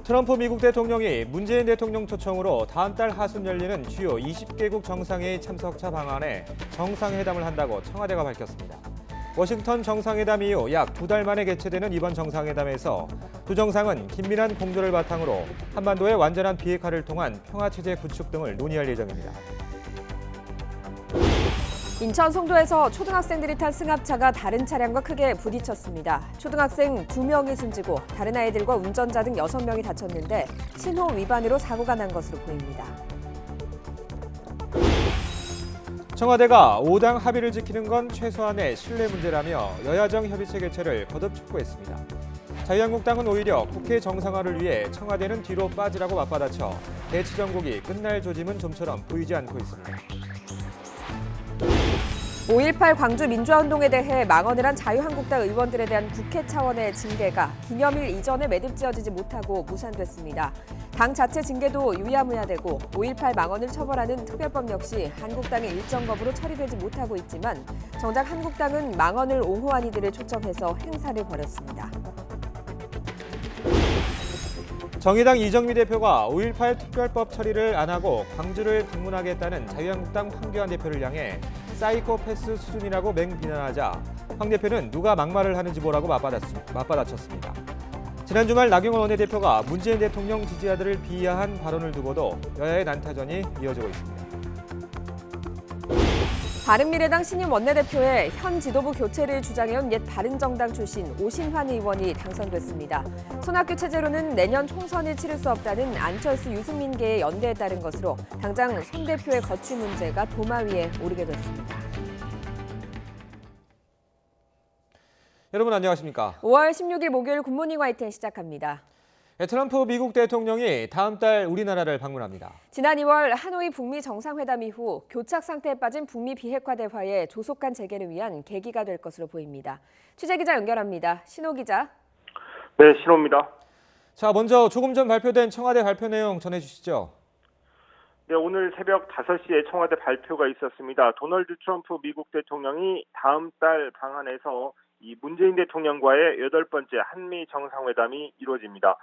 트럼프 미국 대통령이 문재인 대통령 초청으로 다음 달 하순 열리는 주요 20개국 정상회의 참석자 방안에 정상회담을 한다고 청와대가 밝혔습니다. 워싱턴 정상회담 이후 약 2달 만에 개최되는 이번 정상회담에서 두 정상은 긴밀한 공조를 바탕으로 한반도의 완전한 비핵화를 통한 평화체제 구축 등을 논의할 예정입니다. 인천 송도에서 초등학생들이 탄 승합차가 다른 차량과 크게 부딪혔습니다. 초등학생 2명이 숨지고 다른 아이들과 운전자 등 6명이 다쳤는데 신호 위반으로 사고가 난 것으로 보입니다. 청와대가 5당 합의를 지키는 건 최소한의 신뢰 문제라며 여야정 협의체 개최를 거듭 촉구했습니다. 자유한국당은 오히려 국회 정상화를 위해 청와대는 뒤로 빠지라고 맞받아쳐 대치 정국이 끝날 조짐은 좀처럼 보이지 않고 있습니다. 5.18 광주 민주화운동에 대해 망언을 한 자유한국당 의원들에 대한 국회 차원의 징계가 기념일 이전에 매듭지어지지 못하고 무산됐습니다. 당 자체 징계도 유야무야되고 5.18 망언을 처벌하는 특별법 역시 한국당의 일정 거부로 처리되지 못하고 있지만 정작 한국당은 망언을 옹호한 이들을 초청해서 행사를 벌였습니다. 정의당 이정미 대표가 5.18 특별법 처리를 안 하고 광주를 방문하겠다는 자유한국당 황교안 대표를 향해 사이코패스 수준이라고 맹비난하자 황 대표는 누가 막말을 하는지 보라고 맞받아쳤습니다. 지난 주말 나경원 원내대표가 문재인 대통령 지지자들을 비하한 발언을 두고도 여야의 난타전이 이어지고 있습니다. 바른미래당 신임 원내대표에 현 지도부 교체를 주장해온 옛 바른정당 출신 오신환 의원이 당선됐습니다. 손학규 체제로는 내년 총선을 치를 수 없다는 안철수 유승민계의 연대에 따른 것으로 당장 손 대표의 거취 문제가 도마 위에 오르게 됐습니다. 여러분 안녕하십니까? 5월 16일 목요일 굿모닝 YTN 시작합니다. 트럼프 미국 대통령이 다음 달 우리나라를 방문합니다. 지난 2월 하노이 북미 정상회담 이후 교착 상태에 빠진 북미 비핵화 대화의 조속한 재개를 위한 계기가 될 것으로 보입니다. 취재기자 연결합니다. 신호 기자. 네, 신호입니다. 자, 먼저 조금 전 발표된 청와대 발표 내용 전해주시죠. 네, 오늘 새벽 5시에 청와대 발표가 있었습니다. 도널드 트럼프 미국 대통령이 다음 달 방한해서 이 문재인 대통령과의 8번째 한미 정상회담이 이루어집니다.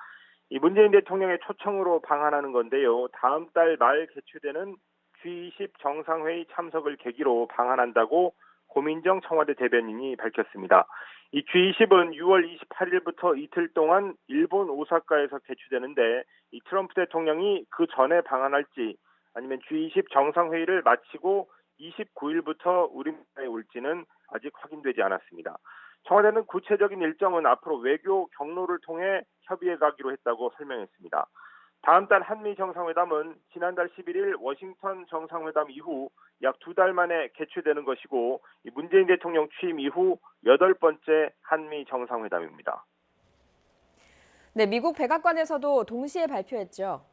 이 문재인 대통령의 초청으로 방한하는 건데요. 다음 달 말 개최되는 G20 정상회의 참석을 계기로 방한한다고 고민정 청와대 대변인이 밝혔습니다. 이 G20은 6월 28일부터 이틀 동안 일본 오사카에서 개최되는데 이 트럼프 대통령이 그 전에 방한할지 아니면 G20 정상회의를 마치고 29일부터 우리나라에 올지는 아직 확인되지 않았습니다. 청와대는 구체적인 일정은 앞으로 외교 경로를 통해 협의해 가기로 했다고 설명했습니다. 다음 달 한미 정상회담은 지난달 11일 워싱턴 정상회담 이후 약 2달 만에 개최되는 것이고 문재인 대통령 취임 이후 8번째 한미 정상회담입니다. 네, 미국 백악관에서도 동시에 발표했죠.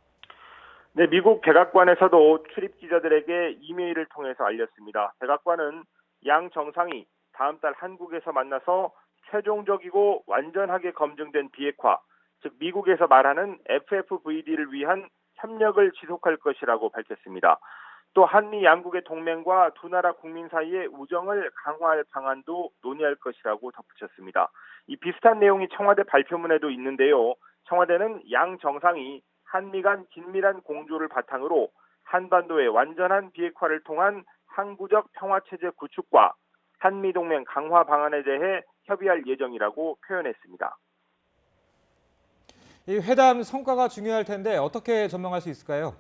네, 미국 백악관에서도 출입 기자들에게 이메일을 통해서 알렸습니다. 백악관은 양 정상이 다음 달 한국에서 만나서 최종적이고 완전하게 검증된 비핵화, 즉 미국에서 말하는 FFVD를 위한 협력을 지속할 것이라고 밝혔습니다. 또 한미 양국의 동맹과 두 나라 국민 사이의 우정을 강화할 방안도 논의할 것이라고 덧붙였습니다. 이 비슷한 내용이 청와대 발표문에도 있는데요. 청와대는 양 정상이 한미 간 긴밀한 공조를 바탕으로 한반도의 완전한 비핵화를 통한 항구적 평화체제 구축과 한미동맹 강화 방안에 대해 협의할 예정이라고 표현했습니다. 이 회담 성과가 중요할 텐데 어떻게 전망할 수 있을까요?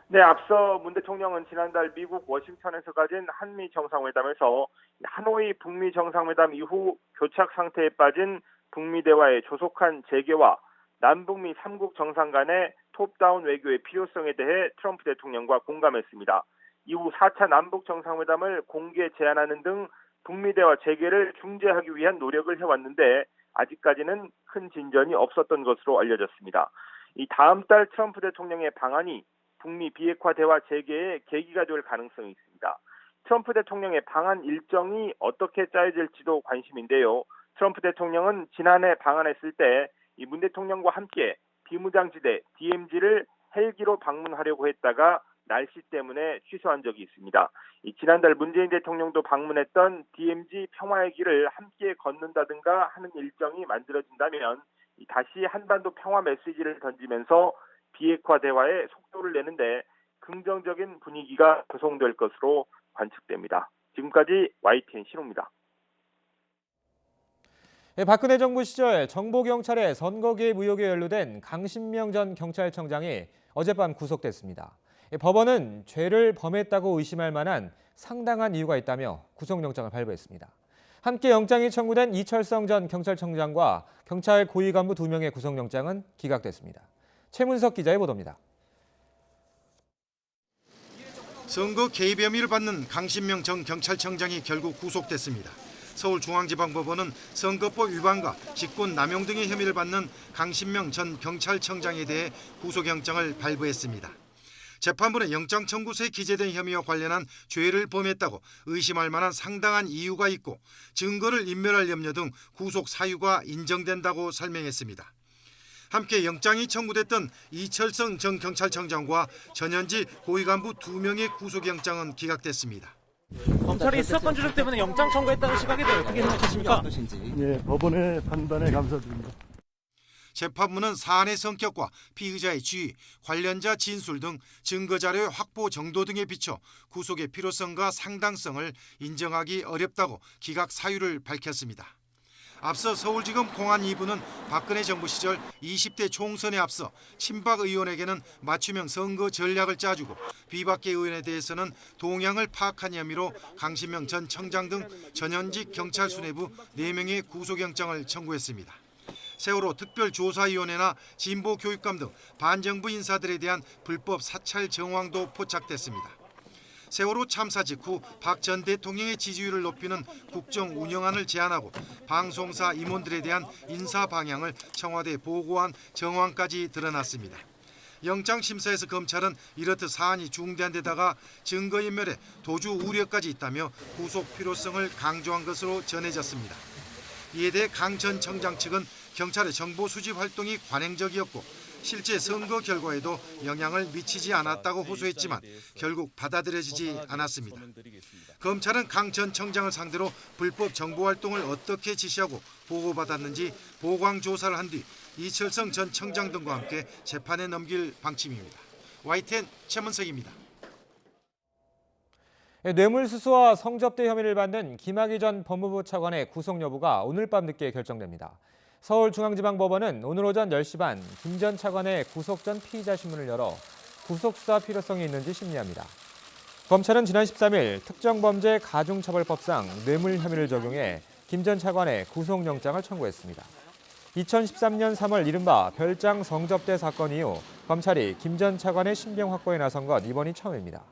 네, 앞서 문 대통령은 지난달 미국 워싱턴에서 가진 한미 정상회담에서 하노이 북미 정상회담 이후 교착 상태에 빠진 북미 대화의 조속한 재개와 남북미 3국 정상 간의 톱다운 외교의 필요성에 대해 트럼프 대통령과 공감했습니다. 이후 4차 남북 정상회담을 공개 제안하는 등 북미 대화 재개를 중재하기 위한 노력을 해왔는데 아직까지는 큰 진전이 없었던 것으로 알려졌습니다. 이 다음 달 트럼프 대통령의 방안이 북미 비핵화 대화 재개의 계기가 될 가능성이 있습니다. 트럼프 대통령의 방한 일정이 어떻게 짜여질지도 관심인데요. 트럼프 대통령은 지난해 방한했을 때 이 문 대통령과 함께 비무장지대 DMZ를 헬기로 방문하려고 했다가 날씨 때문에 취소한 적이 있습니다. 지난달 문재인 대통령도 방문했던 DMZ 평화의 길을 함께 걷는다든가 하는 일정이 만들어진다면 다시 한반도 평화 메시지를 던지면서 비핵화 대화에 속도를 내는데 긍정적인 분위기가 조성될 것으로 관측됩니다. 지금까지 YTN 신호입니다. 박근혜 정부 시절 정보경찰의 선거 개입 의혹에 연루된 강신명 전 경찰청장이 어젯밤 구속됐습니다. 법원은 죄를 범했다고 의심할 만한 상당한 이유가 있다며 구속영장을 발부했습니다. 함께 영장이 청구된 이철성 전 경찰청장과 경찰 고위 간부 2명의 구속영장은 기각됐습니다. 최문석 기자의 보도입니다. 선거 개입 혐의를 받는 강신명 전 경찰청장이 결국 구속됐습니다. 서울중앙지방법원은 선거법 위반과 직권남용 등의 혐의를 받는 강신명 전 경찰청장에 대해 구속영장을 발부했습니다. 재판부는 영장 청구서에 기재된 혐의와 관련한 죄를 범했다고 의심할 만한 상당한 이유가 있고 증거를 인멸할 염려 등 구속 사유가 인정된다고 설명했습니다. 함께 영장이 청구됐던 이철성 전 경찰청장과 전현지 고위간부 2명의 구속영장은 기각됐습니다. 검찰이 수사권 조정 때문에 영장 청구했다는 시각에 대해 어떻게 생각하십니까? 예, 법원의 판단에 감사드립니다. 재판부는 사안의 성격과 피의자의 지위, 관련자 진술 등 증거자료의 확보 정도 등에 비춰 구속의 필요성과 상당성을 인정하기 어렵다고 기각 사유를 밝혔습니다. 앞서 서울지검 공안 2부는 박근혜 정부 시절 20대 총선에 앞서 친박 의원에게는 맞춤형 선거 전략을 짜주고 비박계 의원에 대해서는 동향을 파악한 혐의로 강신명 전 청장 등 전현직 경찰 수뇌부 4명의 구속영장을 청구했습니다. 세월호 특별조사위원회나 진보교육감 등 반정부 인사들에 대한 불법 사찰 정황도 포착됐습니다. 세월호 참사 직후 박 전 대통령의 지지율을 높이는 국정 운영안을 제안하고 방송사 임원들에 대한 인사 방향을 청와대에 보고한 정황까지 드러났습니다. 영장심사에서 검찰은 이렇듯 사안이 중대한 데다가 증거인멸에 도주 우려까지 있다며 구속 필요성을 강조한 것으로 전해졌습니다. 이에 대해 강 전 청장 측은 경찰의 정보 수집 활동이 관행적이었고 실제 선거 결과에도 영향을 미치지 않았다고 호소했지만 결국 받아들여지지 않았습니다. 검찰은 강 전 청장을 상대로 불법 정보 활동을 어떻게 지시하고 보고받았는지 보강 조사를 한 뒤 이철성 전 청장 등과 함께 재판에 넘길 방침입니다. YTN 최문석입니다. 뇌물수수와 성접대 혐의를 받는 김학의 전 법무부 차관의 구속 여부가 오늘 밤 늦게 결정됩니다. 서울중앙지방법원은 오늘 오전 10시 반 김 전 차관의 구속 전 피의자 신문을 열어 구속수사 필요성이 있는지 심리합니다. 검찰은 지난 13일 특정범죄 가중처벌법상 뇌물 혐의를 적용해 김 전 차관의 구속영장을 청구했습니다. 2013년 3월 이른바 별장 성접대 사건 이후 검찰이 김 전 차관의 신병 확보에 나선 것 이번이 처음입니다.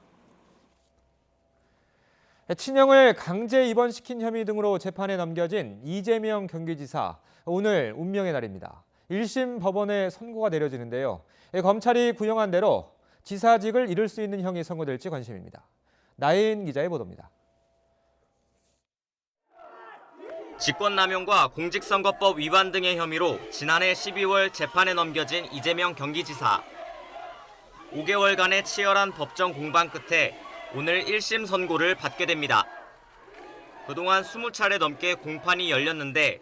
친형을 강제 입원시킨 혐의 등으로 재판에 넘겨진 이재명 경기지사, 오늘 운명의 날입니다. 1심 법원에 선고가 내려지는데요. 검찰이 구형한 대로 지사직을 잃을 수 있는 형이 선고될지 관심입니다. 나혜인 기자의 보도입니다. 직권남용과 공직선거법 위반 등의 혐의로 지난해 12월 재판에 넘겨진 이재명 경기지사. 5개월간의 치열한 법정 공방 끝에 오늘 1심 선고를 받게 됩니다. 그동안 20차례 넘게 공판이 열렸는데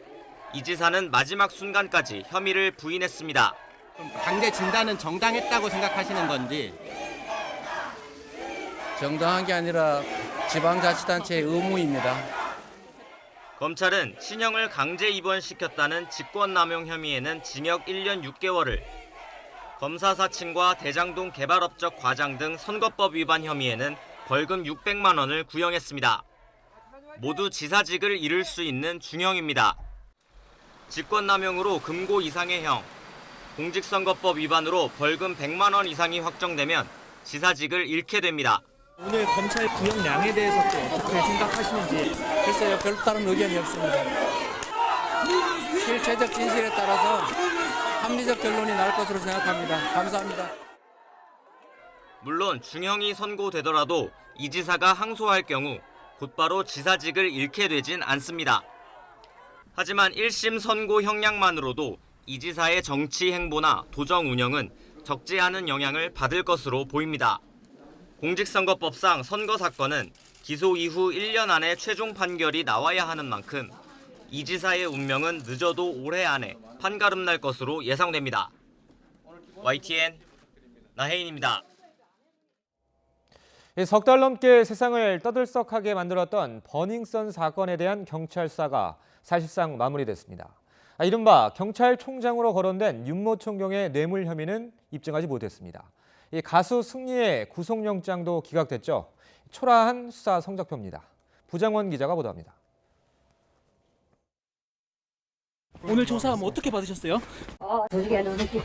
이 지사는 마지막 순간까지 혐의를 부인했습니다. 강제 진단은 정당했다고 생각하시는 건지? 정당한 게 아니라 지방자치단체의 의무입니다. 검찰은 친형을 강제 입원시켰다는 직권남용 혐의에는 징역 1년 6개월을, 검사 사칭과 대장동 개발업적 과장 등 선거법 위반 혐의에는 벌금 600만 원을 구형했습니다. 모두 지사직을 잃을 수 있는 중형입니다. 직권남용으로 금고 이상의 형, 공직선거법 위반으로 벌금 100만 원 이상이 확정되면 지사직을 잃게 됩니다. 오늘 검찰 구형량에 대해서 또 어떻게 생각하시는지. 글쎄요, 별다른 의견이 없습니다. 실체적 진실에 따라서 합리적 결론이 날 것으로 생각합니다. 감사합니다. 물론 중형이 선고되더라도 이 지사가 항소할 경우 곧바로 지사직을 잃게 되진 않습니다. 하지만 1심 선고 형량만으로도 이 지사의 정치 행보나 도정 운영은 적지 않은 영향을 받을 것으로 보입니다. 공직선거법상 선거 사건은 기소 이후 1년 안에 최종 판결이 나와야 하는 만큼 이 지사의 운명은 늦어도 올해 안에 판가름 날 것으로 예상됩니다. YTN 나혜인입니다. 석 달 넘게 세상을 떠들썩하게 만들었던 버닝썬 사건에 대한 경찰 수사가 사실상 마무리됐습니다. 이른바 경찰총장으로 거론된 윤모 총경의 뇌물 혐의는 입증하지 못했습니다. 가수 승리의 구속영장도 기각됐죠. 초라한 수사 성적표입니다. 부장원 기자가 보도합니다. 오늘 조사하면 어떻게 받으셨어요? 조직에 누르기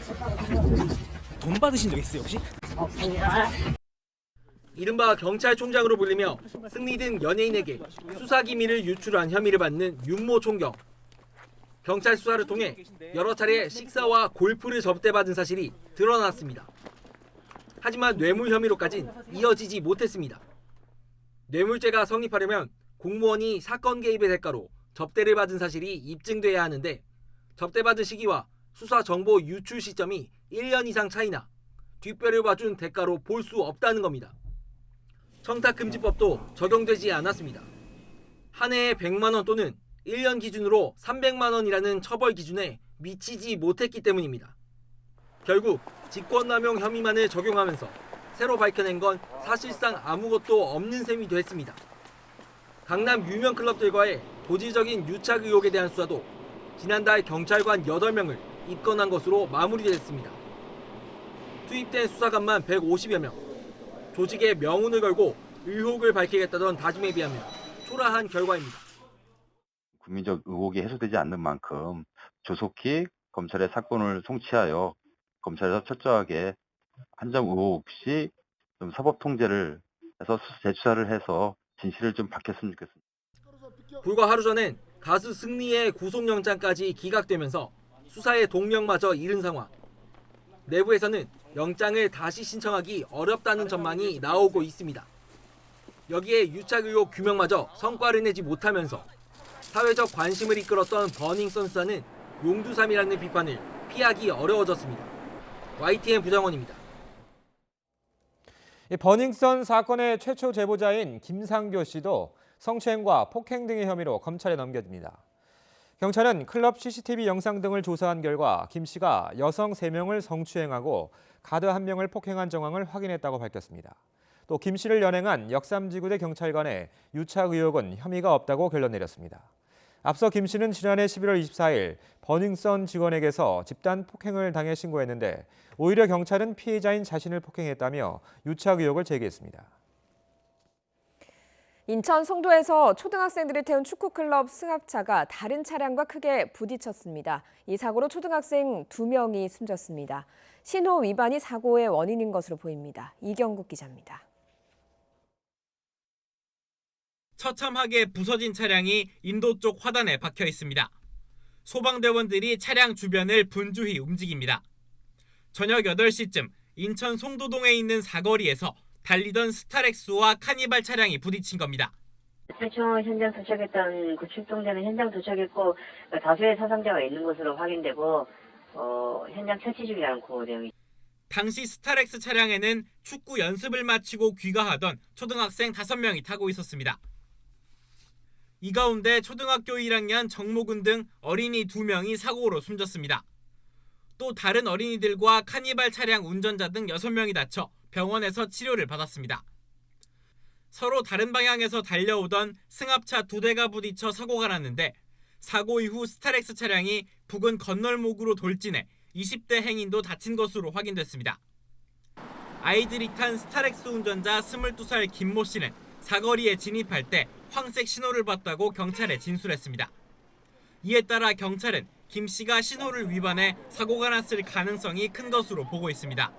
돈 받으신 적 있어요 혹시? 없습니다. 이른바 경찰총장으로 불리며 승리 등 연예인에게 수사기밀을 유출한 혐의를 받는 윤모 총경. 경찰 수사를 통해 여러 차례 식사와 골프를 접대받은 사실이 드러났습니다. 하지만 뇌물 혐의로까진 이어지지 못했습니다. 뇌물죄가 성립하려면 공무원이 사건 개입의 대가로 접대를 받은 사실이 입증돼야 하는데 접대받은 시기와 수사 정보 유출 시점이 1년 이상 차이나 뒷배를 봐준 대가로 볼 수 없다는 겁니다. 청탁금지법도 적용되지 않았습니다. 한 해에 100만 원 또는 1년 기준으로 300만 원이라는 처벌 기준에 미치지 못했기 때문입니다. 결국 직권남용 혐의만을 적용하면서 새로 밝혀낸 건 사실상 아무것도 없는 셈이 됐습니다. 강남 유명 클럽들과의 고질적인 유착 의혹에 대한 수사도 지난달 경찰관 8명을 입건한 것으로 마무리됐습니다. 투입된 수사관만 150여 명. 조직의 명운을 걸고 의혹을 밝히겠다던 다짐에 비하면 초라한 결과입니다. 국민적 의혹이 해소되지 않는 만큼 조속히 검찰의 사건을 송치하여 검찰에서 철저하게 한 점 의혹 없이 좀 사법 통제를 해서 재수사를 해서 진실을 좀 밝혔으면 좋겠습니다. 불과 하루 전엔 가수 승리의 구속영장까지 기각되면서 수사의 동력마저 잃은 상황. 내부에서는 영장을 다시 신청하기 어렵다는 전망이 나오고 있습니다. 여기에 유착 의혹 규명마저 성과를 내지 못하면서 사회적 관심을 이끌었던 버닝썬 수사는 용두삼이라는 비판을 피하기 어려워졌습니다. YTN 부장원입니다. 버닝썬 사건의 최초 제보자인 김상교 씨도 성추행과 폭행 등의 혐의로 검찰에 넘겨집니다. 경찰은 클럽 CCTV 영상 등을 조사한 결과 김 씨가 여성 3명을 성추행하고 가드 1명을 폭행한 정황을 확인했다고 밝혔습니다. 또 김 씨를 연행한 역삼지구대 경찰관의 유착 의혹은 혐의가 없다고 결론 내렸습니다. 앞서 김 씨는 지난해 11월 24일 버닝썬 직원에게서 집단 폭행을 당해 신고했는데 오히려 경찰은 피해자인 자신을 폭행했다며 유착 의혹을 제기했습니다. 인천 송도에서 초등학생들이 태운 축구클럽 승합차가 다른 차량과 크게 부딪혔습니다. 이 사고로 초등학생 2명이 숨졌습니다. 신호 위반이 사고의 원인인 것으로 보입니다. 이경국 기자입니다. 처참하게 부서진 차량이 인도 쪽 화단에 박혀 있습니다. 소방대원들이 차량 주변을 분주히 움직입니다. 저녁 8시쯤 인천 송도동에 있는 사거리에서 달리던 스타렉스와 카니발 차량이 부딪힌 겁니다. 최초 현장 도착했던 그 출동자는 현장 도착했고 다수의 사상자가 있는 것으로 확인되고 현장 처치 중이라는 내용이. 당시 스타렉스 차량에는 축구 연습을 마치고 귀가하던 초등학생 5명이 타고 있었습니다. 이 가운데 초등학교 1학년 정모근 등 어린이 2명이 사고로 숨졌습니다. 또 다른 어린이들과 카니발 차량 운전자 등 6명이 다쳐 병원에서 치료를 받았습니다. 서로 다른 방향에서 달려오던 승합차 2대가 부딪혀 사고가 났는데 사고 이후 스타렉스 차량이 부근 건널목으로 돌진해 20대 행인도 다친 것으로 확인됐습니다. 아이들이 탄 스타렉스 운전자 22살 김모 씨는 사거리에 진입할 때 황색 신호를 봤다고 경찰에 진술했습니다. 이에 따라 경찰은 김 씨가 신호를 위반해 사고가 났을 가능성이 큰 것으로 보고 있습니다.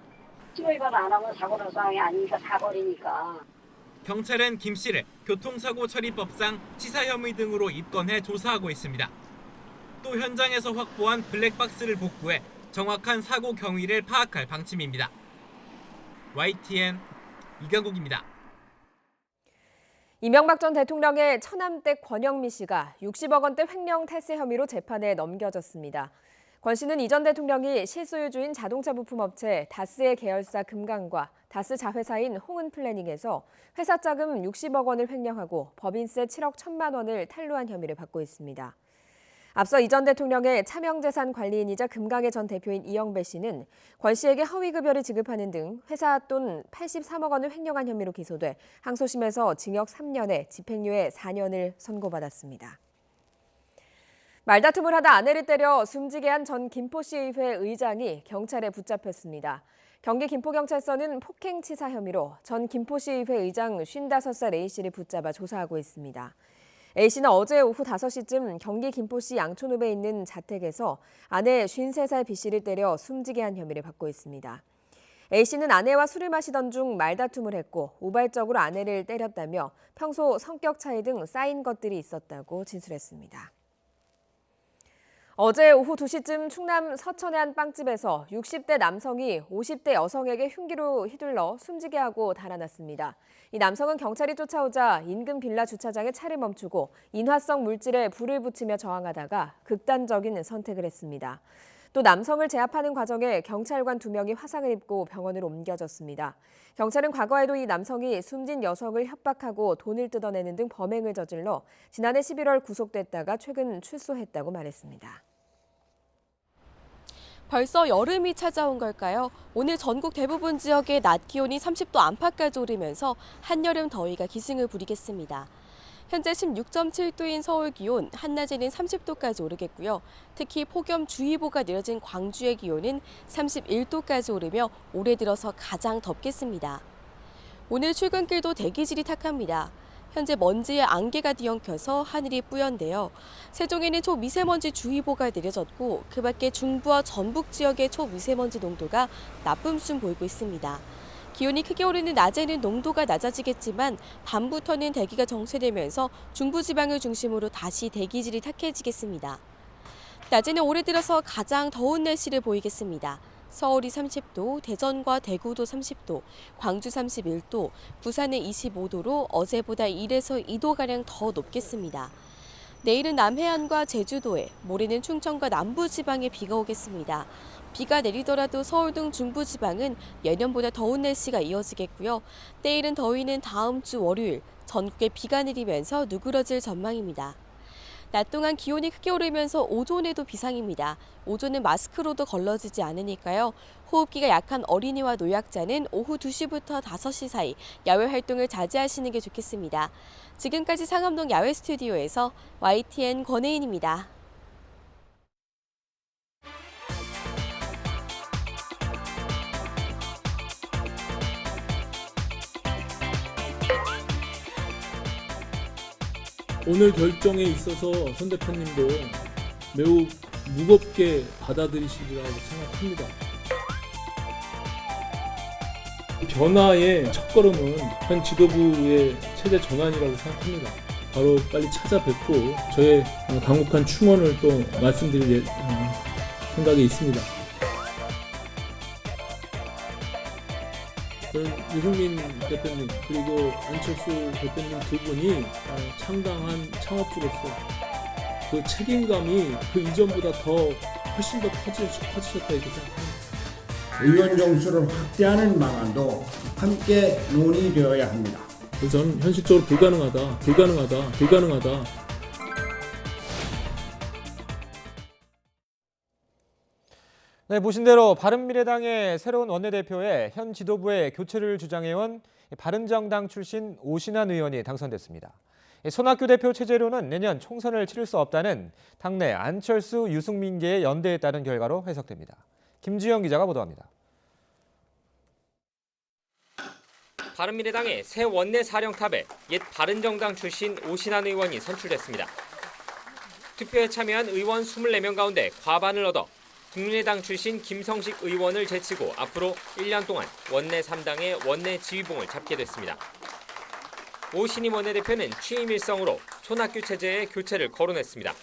신호 위반 안 하면 사고 날 상황이 아니니까 사거리니까. 경찰은 김 씨를 교통사고 처리법상 치사 혐의 등으로 입건해 조사하고 있습니다. 또 현장에서 확보한 블랙박스를 복구해 정확한 사고 경위를 파악할 방침입니다. YTN 이경국입니다. 이명박 전 대통령의 처남댁 권영미 씨가 60억 원대 횡령 탈세 혐의로 재판에 넘겨졌습니다. 권 씨는 이 전 대통령이 실소유주인 자동차 부품업체 다스의 계열사 금강과 다스 자회사인 홍은플래닝에서 회사 자금 60억 원을 횡령하고 법인세 7억 1천만 원을 탈루한 혐의를 받고 있습니다. 앞서 이 전 대통령의 차명재산 관리인이자 금강의 전 대표인 이영배 씨는 권 씨에게 허위급여를 지급하는 등 회사 돈 83억 원을 횡령한 혐의로 기소돼 항소심에서 징역 3년에 집행유예 4년을 선고받았습니다. 말다툼을 하다 아내를 때려 숨지게 한 전 김포시의회 의장이 경찰에 붙잡혔습니다. 경기 김포경찰서는 폭행치사 혐의로 전 김포시의회 의장 55살 A씨를 붙잡아 조사하고 있습니다. A씨는 어제 오후 5시쯤 경기 김포시 양촌읍에 있는 자택에서 아내 53살 B씨를 때려 숨지게 한 혐의를 받고 있습니다. A씨는 아내와 술을 마시던 중 말다툼을 했고 우발적으로 아내를 때렸다며 평소 성격 차이 등 쌓인 것들이 있었다고 진술했습니다. 어제 오후 2시쯤 충남 서천의 한 빵집에서 60대 남성이 50대 여성에게 흉기로 휘둘러 숨지게 하고 달아났습니다. 이 남성은 경찰이 쫓아오자 인근 빌라 주차장에 차를 멈추고 인화성 물질에 불을 붙이며 저항하다가 극단적인 선택을 했습니다. 또 남성을 제압하는 과정에 경찰관 2명이 화상을 입고 병원으로 옮겨졌습니다. 경찰은 과거에도 이 남성이 숨진 여성을 협박하고 돈을 뜯어내는 등 범행을 저질러 지난해 11월 구속됐다가 최근 출소했다고 말했습니다. 벌써 여름이 찾아온 걸까요? 오늘 전국 대부분 지역의 낮 기온이 30도 안팎까지 오르면서 한여름 더위가 기승을 부리겠습니다. 현재 16.7도인 서울 기온, 한낮에는 30도까지 오르겠고요. 특히 폭염주의보가 내려진 광주의 기온은 31도까지 오르며 올해 들어서 가장 덥겠습니다. 오늘 출근길도 대기질이 탁합니다. 현재 먼지에 안개가 뒤엉켜서 하늘이 뿌연데요. 세종에는 초미세먼지 주의보가 내려졌고 그 밖에 중부와 전북 지역의 초미세먼지 농도가 나쁨 수 보이고 있습니다. 기온이 크게 오르는 낮에는 농도가 낮아지겠지만 밤부터는 대기가 정체되면서 중부지방을 중심으로 다시 대기질이 탁해지겠습니다. 낮에는 올해 들어서 가장 더운 날씨를 보이겠습니다. 서울이 30도, 대전과 대구도 30도, 광주 31도, 부산은 25도로 어제보다 1에서 2도가량 더 높겠습니다. 내일은 남해안과 제주도에, 모레는 충청과 남부지방에 비가 오겠습니다. 비가 내리더라도 서울 등 중부지방은 예년보다 더운 날씨가 이어지겠고요. 때이른 더위는 다음 주 월요일 전국에 비가 내리면서 누그러질 전망입니다. 낮 동안 기온이 크게 오르면서 오존에도 비상입니다. 오존은 마스크로도 걸러지지 않으니까요. 호흡기가 약한 어린이와 노약자는 오후 2시부터 5시 사이 야외 활동을 자제하시는 게 좋겠습니다. 지금까지 상암동 야외 스튜디오에서 YTN 권혜인입니다. 오늘 결정에 있어서 손 대표님도 매우 무겁게 받아들이시리라고 생각합니다. 변화의 첫걸음은 현 지도부의 체제 전환이라고 생각합니다. 바로 빨리 찾아뵙고 저의 강력한 충원을 또 말씀드릴 생각이 있습니다. 저는 유승민 대표님 그리고 안철수 대표님 두 분이 창당한 창업주로서 그 책임감이 그 이전보다 훨씬 더 커지셨다 이렇게 생각합니다. 의원 정수를 확대하는 방안도 함께 논의되어야 합니다. 그래서 저는 현실적으로 불가능하다. 네, 보신 대로 바른미래당의 새로운 원내대표에 현 지도부의 교체를 주장해온 바른정당 출신 오신환 의원이 당선됐습니다. 손학규 대표 체제로는 내년 총선을 치를 수 없다는 당내 안철수, 유승민계의 연대에 따른 결과로 해석됩니다. 김주영 기자가 보도합니다. 바른미래당의 새 원내 사령탑에 옛 바른정당 출신 오신환 의원이 선출됐습니다. 투표에 참여한 의원 24명 가운데 과반을 얻어 국민의당 출신 김성식 의원을 제치고 앞으로 1년 동안 원내 3당의 원내 지휘봉을 잡게 됐습니다. 오신임 원내대표는 취임 일성으로 손학규 체제의 교체를 거론했습니다.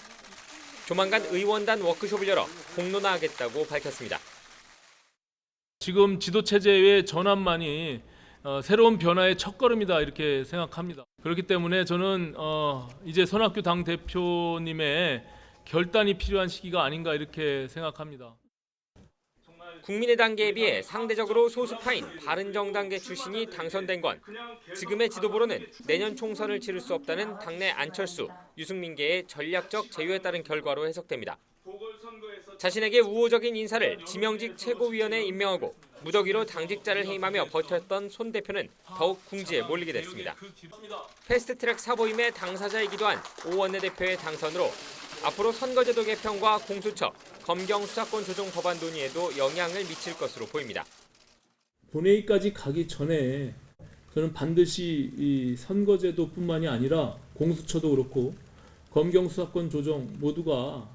조만간 의원단 워크숍을 열어 공론화하겠다고 밝혔습니다. 지금 지도체제의 전환만이 새로운 변화의 첫걸음이다 이렇게 생각합니다. 그렇기 때문에 저는 이제 손학규 당대표님의 결단이 필요한 시기가 아닌가 이렇게 생각합니다. 국민의당계에 비해 상대적으로 소수파인 바른정당계 출신이 당선된 건 지금의 지도부로는 내년 총선을 치를 수 없다는 당내 안철수, 유승민계의 전략적 제휴에 따른 결과로 해석됩니다. 자신에게 우호적인 인사를 지명직 최고위원회에 임명하고 무더기로 당직자를 해임하며 버텼던 손 대표는 더욱 궁지에 몰리게 됐습니다. 패스트트랙 사보임의 당사자이기도 한 오 원내대표의 당선으로 앞으로 선거제도 개편과 공수처, 검경 수사권 조정 법안 논의에도 영향을 미칠 것으로 보입니다. 본회의까지 가기 전에 저는 반드시 이 선거제도뿐만이 아니라 공수처도 그렇고 검경 수사권 조정 모두가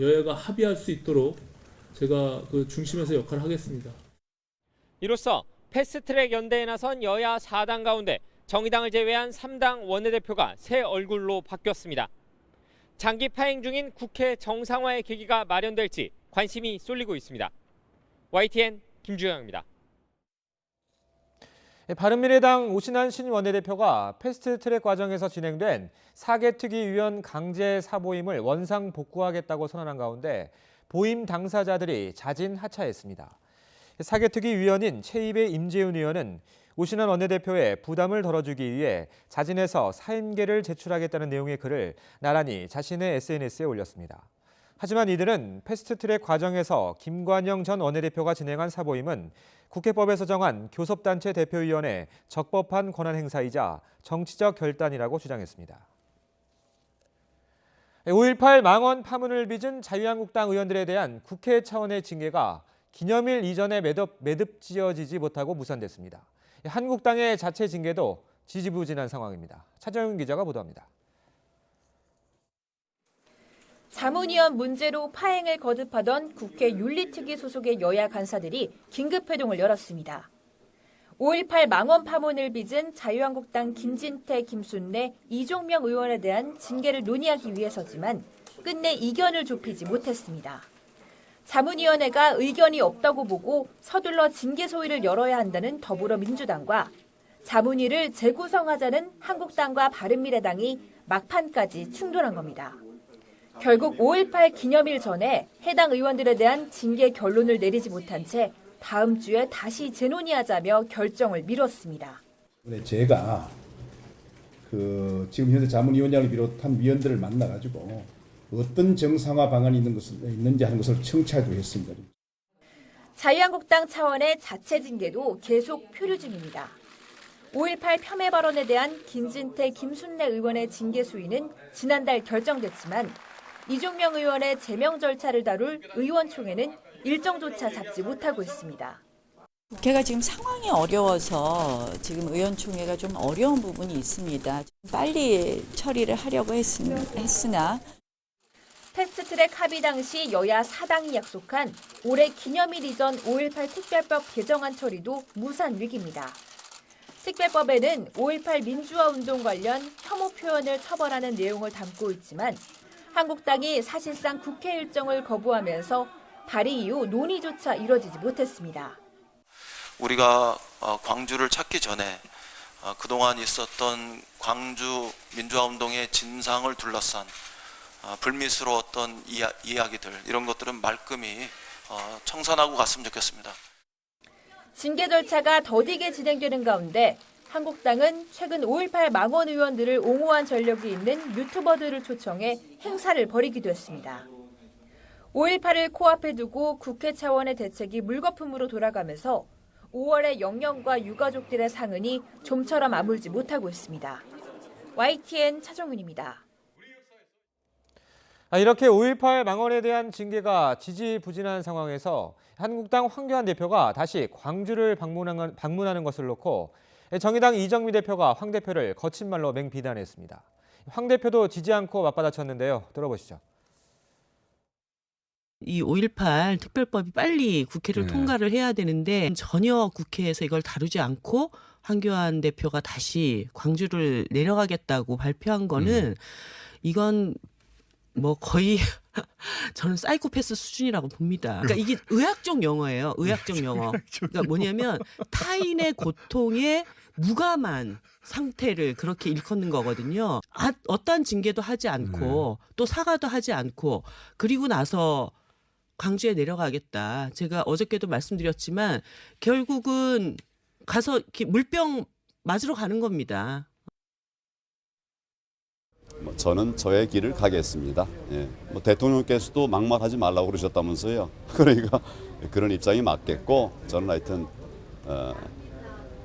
여야가 합의할 수 있도록 제가 그 중심에서 역할을 하겠습니다. 이로써 패스트트랙 연대에 나선 여야 4당 가운데 정의당을 제외한 3당 원내대표가 새 얼굴로 바뀌었습니다. 장기 파행 중인 국회 정상화의 계기가 마련될지 관심이 쏠리고 있습니다. YTN 김주영입니다. 바른미래당 오신환 신원내대표가 패스트트랙 과정에서 진행된 사개특위위원 강제 사보임을 원상 복구하겠다고 선언한 가운데 보임 당사자들이 자진 하차했습니다. 사개특위위원인 최입의 임재훈 의원은 오신환 원내대표의 부담을 덜어주기 위해 자진해서 사임계를 제출하겠다는 내용의 글을 나란히 자신의 SNS에 올렸습니다. 하지만 이들은 패스트트랙 과정에서 김관영 전 원내대표가 진행한 사보임은 국회법에서 정한 교섭단체 대표위원회 적법한 권한 행사이자 정치적 결단이라고 주장했습니다. 5.18 망언 파문을 빚은 자유한국당 의원들에 대한 국회 차원의 징계가 기념일 이전에 매듭지어지지 못하고 무산됐습니다. 한국당의 자체 징계도 지지부진한 상황입니다. 차정윤 기자가 보도합니다. 자문위원 문제로 파행을 거듭하던 국회 윤리특위 소속의 여야 간사들이 긴급회동을 열었습니다. 5.18 망언 파문을 빚은 자유한국당 김진태, 김순례, 이종명 의원에 대한 징계를 논의하기 위해서지만 끝내 이견을 좁히지 못했습니다. 자문위원회가 의견이 없다고 보고 서둘러 징계 소위를 열어야 한다는 더불어민주당과 자문위를 재구성하자는 한국당과 바른미래당이 막판까지 충돌한 겁니다. 결국 5.18 기념일 전에 해당 의원들에 대한 징계 결론을 내리지 못한 채 다음 주에 다시 재논의하자며 결정을 미뤘습니다. 제가 지금 현재 자문위원장을 비롯한 위원들을 만나가지고 어떤 정상화 방안이 있는지 하는 것을 청취하기로 했습니다. 자유한국당 차원의 자체 징계도 계속 표류 중입니다. 5.18 폄훼 발언에 대한 김진태, 김순례 의원의 징계 수위는 지난달 결정됐지만 이종명 의원의 제명 절차를 다룰 의원총회는 일정조차 잡지 못하고 있습니다. 국회가 지금 상황이 어려워서 지금 의원총회가 좀 어려운 부분이 있습니다. 빨리 처리를 하려고 했으나 패스트트랙 합의 당시 여야 4당이 약속한 올해 기념일 이전 5.18 특별법 개정안 처리도 무산 위기입니다. 특별법에는 5.18 민주화 운동 관련 혐오 표현을 처벌하는 내용을 담고 있지만 한국당이 사실상 국회 일정을 거부하면서 발의 이후 논의조차 이뤄지지 못했습니다. 우리가 광주를 찾기 전에 그동안 있었던 광주 민주화 운동의 진상을 둘러싼 불미스러웠던 이야기들 이런 것들은 말끔히 청산하고 갔으면 좋겠습니다. 징계 절차가 더디게 진행되는 가운데 한국당은 최근 5.18 망언 의원들을 옹호한 전력이 있는 유튜버들을 초청해 행사를 벌이기도 했습니다. 5.18을 코앞에 두고 국회 차원의 대책이 물거품으로 돌아가면서 5월의 영령과 유가족들의 상흔이 좀처럼 아물지 못하고 있습니다. YTN 차정윤입니다. 이렇게 5.18 망언에 대한 징계가 지지부진한 상황에서 한국당 황교안 대표가 다시 광주를 방문하는 것을 놓고 정의당 이정미 대표가 황 대표를 거친 말로 맹비난했습니다. 황 대표도 지지 않고 맞받아쳤는데요. 들어보시죠. 이 5.18 특별법이 빨리 국회를 통과를 해야 되는데 전혀 국회에서 이걸 다루지 않고 황교안 대표가 다시 광주를 내려가겠다고 발표한 거는 이건 뭐 거의 저는 사이코패스 수준이라고 봅니다. 그러니까 이게 의학적 용어예요. 의학적 용어. 그러니까 뭐냐면 타인의 고통에 무감한 상태를 그렇게 일컫는 거거든요. 어떤 징계도 하지 않고 또 사과도 하지 않고 그리고 나서 광주에 내려가겠다. 제가 어저께도 말씀드렸지만 결국은 가서 이렇게 물병 맞으러 가는 겁니다. 저는 저의 길을 가겠습니다. 예. 대통령께서도 막말하지 말라고 그러셨다면서요. 그러니까 그런 입장이 맞겠고 저는 하여튼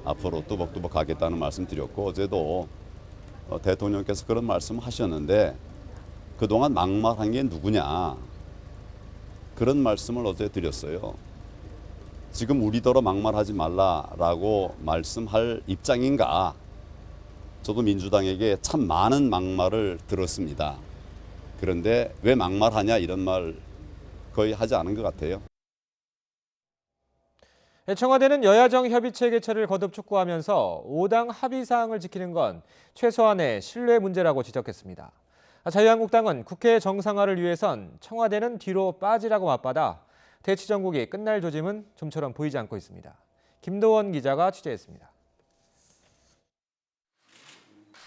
앞으로 뚜벅뚜벅 가겠다는 말씀 드렸고 어제도 대통령께서 그런 말씀 하셨는데 그동안 막말한 게 누구냐 그런 말씀을 어제 드렸어요. 지금 우리더러 막말하지 말라라고 말씀할 입장인가? 저도 민주당에게 참 많은 막말을 들었습니다. 그런데 왜 막말하냐 이런 말 거의 하지 않은 것 같아요. 청와대는 여야정 협의체 개최를 거듭 촉구하면서 5당 합의 사항을 지키는 건 최소한의 신뢰 문제라고 지적했습니다. 자유한국당은 국회 정상화를 위해선 청와대는 뒤로 빠지라고 맞받아 대치 정국이 끝날 조짐은 좀처럼 보이지 않고 있습니다. 김도원 기자가 취재했습니다.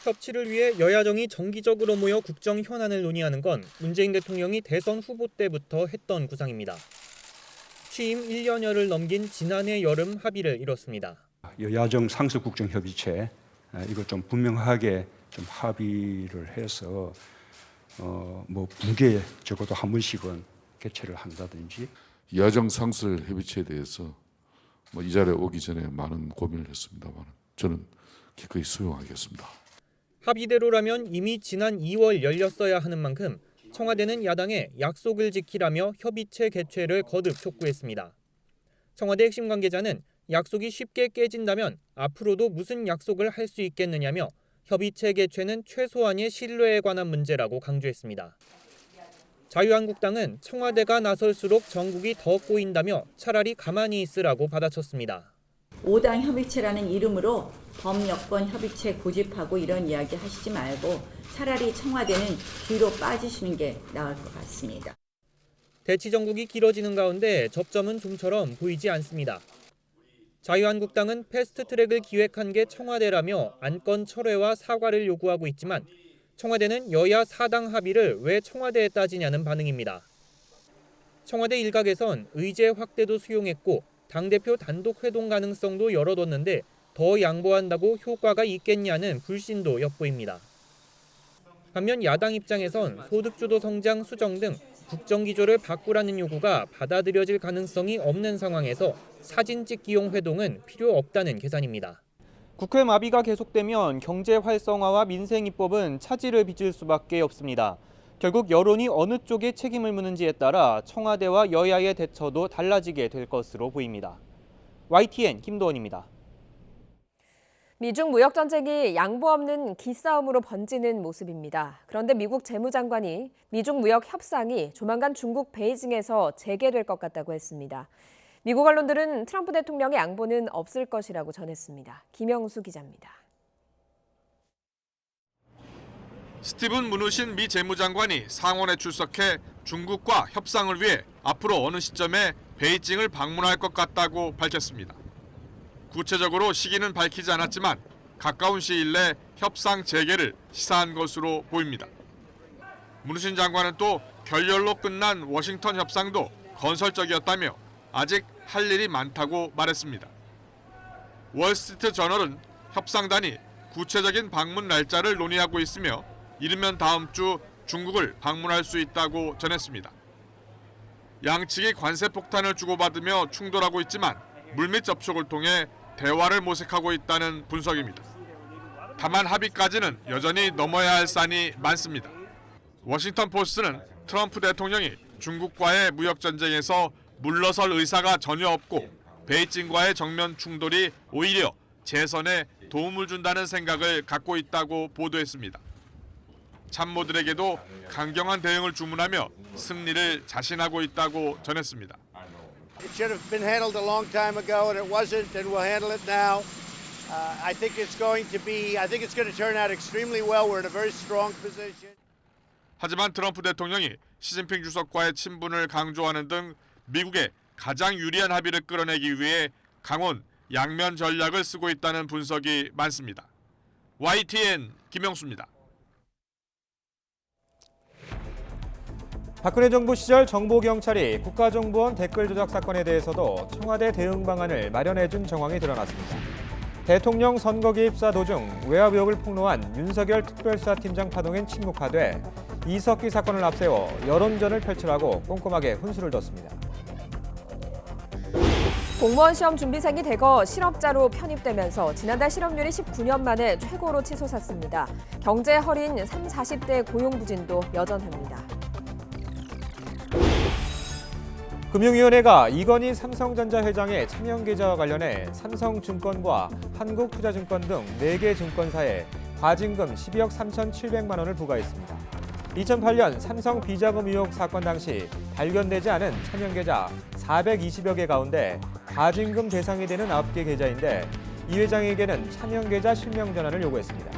협치를 위해 여야정이 정기적으로 모여 국정 현안을 논의하는 건 문재인 대통령이 대선 후보 때부터 했던 구상입니다. 취임 1년여를 넘긴 지난해 여름 합의를 이뤘습니다. 여야정 상설 국정협의체 이거 좀 분명하게 좀 합의를 해서 분기에 적어도 한 번씩은 개최를 한다든지. 여야정 상설 협의체에 대해서 이 자리에 오기 전에 많은 고민을 했습니다만 저는 기꺼이 수용하겠습니다. 합의대로라면 이미 지난 2월 열렸어야 하는 만큼 청와대는 야당에 약속을 지키라며 협의체 개최를 거듭 촉구했습니다. 청와대 핵심 관계자는 약속이 쉽게 깨진다면 앞으로도 무슨 약속을 할 수 있겠느냐며 협의체 개최는 최소한의 신뢰에 관한 문제라고 강조했습니다. 자유한국당은 청와대가 나설수록 정국이 더 꼬인다며 차라리 가만히 있으라고 받아쳤습니다. 5당 협의체라는 이름으로 범여권 협의체 고집하고 이런 이야기 하시지 말고 차라리 청와대는 뒤로 빠지시는 게 나을 것 같습니다. 대치 정국이 길어지는 가운데 접점은 좀처럼 보이지 않습니다. 자유한국당은 패스트트랙을 기획한 게 청와대라며 안건 철회와 사과를 요구하고 있지만 청와대는 여야 4당 합의를 왜 청와대에 따지냐는 반응입니다. 청와대 일각에선 의제 확대도 수용했고 당대표 단독 회동 가능성도 열어뒀는데 더 양보한다고 효과가 있겠냐는 불신도 엿보입니다. 반면 야당 입장에선 소득주도 성장 수정 등 국정기조를 바꾸라는 요구가 받아들여질 가능성이 없는 상황에서 사진 찍기용 회동은 필요 없다는 계산입니다. 국회 마비가 계속되면 경제 활성화와 민생 입법은 차질을 빚을 수밖에 없습니다. 결국 여론이 어느 쪽에 책임을 묻는지에 따라 청와대와 여야의 대처도 달라지게 될 것으로 보입니다. YTN 김도원입니다. 미중 무역 전쟁이 양보 없는 기싸움으로 번지는 모습입니다. 그런데 미국 재무장관이 미중 무역 협상이 조만간 중국 베이징에서 재개될 것 같다고 했습니다. 미국 언론들은 트럼프 대통령의 양보는 없을 것이라고 전했습니다. 김영수 기자입니다. 스티븐 무누신 미 재무장관이 상원에 출석해 중국과 협상을 위해 앞으로 어느 시점에 베이징을 방문할 것 같다고 밝혔습니다. 구체적으로 시기는 밝히지 않았지만 가까운 시일 내 협상 재개를 시사한 것으로 보입니다. 무누신 장관은 또 결렬로 끝난 워싱턴 협상도 건설적이었다며 아직 할 일이 많다고 말했습니다. 월스트리트 저널은 협상단이 구체적인 방문 날짜를 논의하고 있으며 이르면 다음 주 중국을 방문할 수 있다고 전했습니다. 양측이 관세 폭탄을 주고받으며 충돌하고 있지만 물밑 접촉을 통해 대화를 모색하고 있다는 분석입니다. 다만 합의까지는 여전히 넘어야 할 산이 많습니다. 워싱턴 포스트는 트럼프 대통령이 중국과의 무역 전쟁에서 물러설 의사가 전혀 없고 베이징과의 정면 충돌이 오히려 재선에 도움을 준다는 생각을 갖고 있다고 보도했습니다. 참모들에게도 강경한 대응을 주문하며 승리를 자신하고 있다고 전했습니다. It should have been handled a long time ago, and it wasn't, and we'll handle it now. I think it's going to turn out extremely well. We're in a very strong position. 하지만 트럼프 대통령이 시진핑 주석과의 친분을 강조하는 등 미국에 가장 유리한 합의를 끌어내기 위해 강원 양면 전략을 쓰고 있다는 분석이 많습니다. YTN 김영수입니다. 박근혜 정부 시절 정보경찰이 국가정보원 댓글 조작 사건에 대해서도 청와대 대응 방안을 마련해준 정황이 드러났습니다. 대통령 선거 개입 수사 도중 외압 의혹을 폭로한 윤석열 특별수사팀장 파동엔 침묵하되 이석기 사건을 앞세워 여론전을 펼치라고 꼼꼼하게 훈수를 뒀습니다. 공무원 시험 준비생이 대거 실업자로 편입되면서 지난달 실업률이 19년 만에 최고로 치솟았습니다. 경제 허린 30, 40대 고용 부진도 여전합니다. 금융위원회가 이건희 삼성전자 회장의 차명 계좌와 관련해 삼성증권과 한국투자증권 등 4개 증권사에 과징금 12억 3,700만 원을 부과했습니다. 2008년 삼성 비자금 의혹 사건 당시 발견되지 않은 차명 계좌 420여 개 가운데 과징금 대상이 되는 9개 계좌인데 이 회장에게는 차명 계좌 실명 전환을 요구했습니다.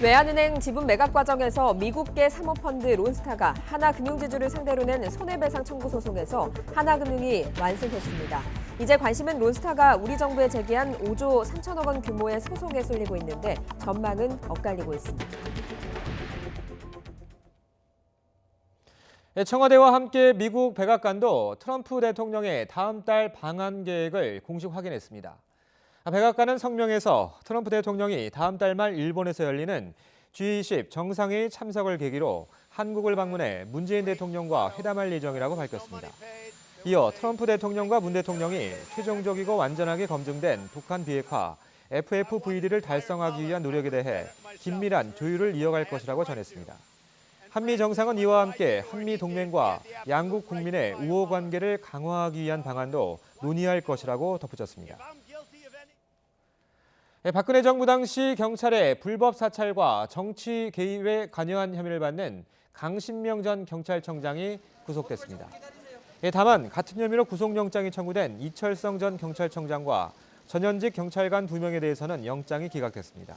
외환은행 지분 매각 과정에서 미국계 사모펀드 론스타가 하나금융지주를 상대로 낸 손해배상 청구 소송에서 하나금융이 완승했습니다. 이제 관심은 론스타가 우리 정부에 제기한 5조 3천억 원 규모의 소송에 쏠리고 있는데 전망은 엇갈리고 있습니다. 청와대와 함께 미국 백악관도 트럼프 대통령의 다음 달 방한 계획을 공식 확인했습니다. 백악관은 성명에서 트럼프 대통령이 다음 달 말 일본에서 열리는 G20 정상회의 참석을 계기로 한국을 방문해 문재인 대통령과 회담할 예정이라고 밝혔습니다. 이어 트럼프 대통령과 문 대통령이 최종적이고 완전하게 검증된 북한 비핵화, FFVD를 달성하기 위한 노력에 대해 긴밀한 조율을 이어갈 것이라고 전했습니다. 한미 정상은 이와 함께 한미 동맹과 양국 국민의 우호 관계를 강화하기 위한 방안도 논의할 것이라고 덧붙였습니다. 박근혜 정부 당시 경찰의 불법 사찰과 정치 개입에 관여한 혐의를 받는 강신명 전 경찰청장이 구속됐습니다. 다만 같은 혐의로 구속영장이 청구된 이철성 전 경찰청장과 전현직 경찰관 2명에 대해서는 영장이 기각됐습니다.